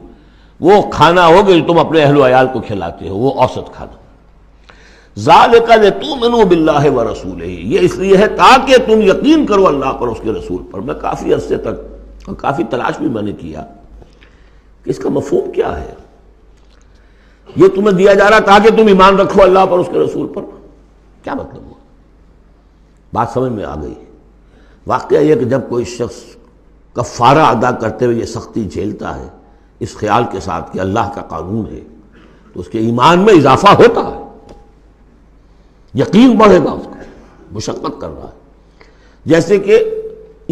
وہ کھانا ہوگا جو تم اپنے اہل و عیال کو کھلاتے ہو، وہ اوسط کھانا. ذالک لتؤمنوا باللہ ورسولہ، یہ اس لیے ہے تاکہ تم یقین کرو اللہ پر، اس کے رسول پر. میں کافی عرصے تک اور کافی تلاش بھی میں نے کیا کہ اس کا مفہوم کیا ہے. یہ تمہیں دیا جا رہا تاکہ تم ایمان رکھو اللہ پر، اس کے رسول پر، کیا مطلب ہوا؟ بات سمجھ میں آ گئی. واقعہ یہ کہ جب کوئی شخص کفارہ ادا کرتے ہوئے یہ سختی جھیلتا ہے اس خیال کے ساتھ کہ اللہ کا قانون ہے، تو اس کے ایمان میں اضافہ ہوتا ہے، یقین بڑھے گا، اس کو مشقت کر رہا ہے. جیسے کہ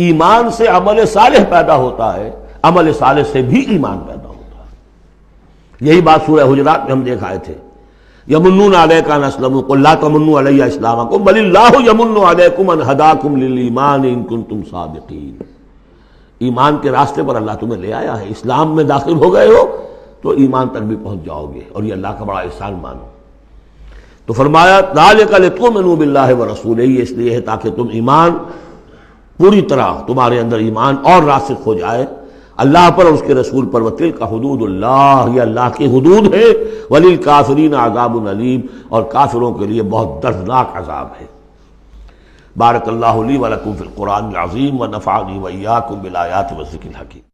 ایمان سے عمل صالح پیدا ہوتا ہے، عمل صالح سے بھی ایمان پیدا ہوتا ہے. یہی بات سورہ حجرات میں ہم دیکھ آئے تھے. یمنون علیک ان اسلموا قل لا تمنوا علی اسلامکم بل اللہ یمن علیکم ان ہداکم للایمان ان کنتم صادقین. ایمان کے راستے پر اللہ تمہیں لے آیا ہے، اسلام میں داخل ہو گئے ہو تو ایمان تک بھی پہنچ جاؤ گے، اور یہ اللہ کا بڑا احسان مانو. تو فرمایا ذالک لتؤمنوا باللہ ورسولہ، یہ اس لیے ہے تاکہ تم ایمان پوری طرح تمہارے اندر ایمان اور راسخ ہو جائے اللہ پر اور اس کے رسول پر. وتلک حدود اللہ، یہ اللہ کی حدود ہے. وللکافرین عذاب علیم، اور کافروں کے لیے بہت دردناک عذاب ہے. بارک اللہ لی ولکم فی القرآن العظیم ونفعنی وإیاکم بالآیات والذکر الحکیم.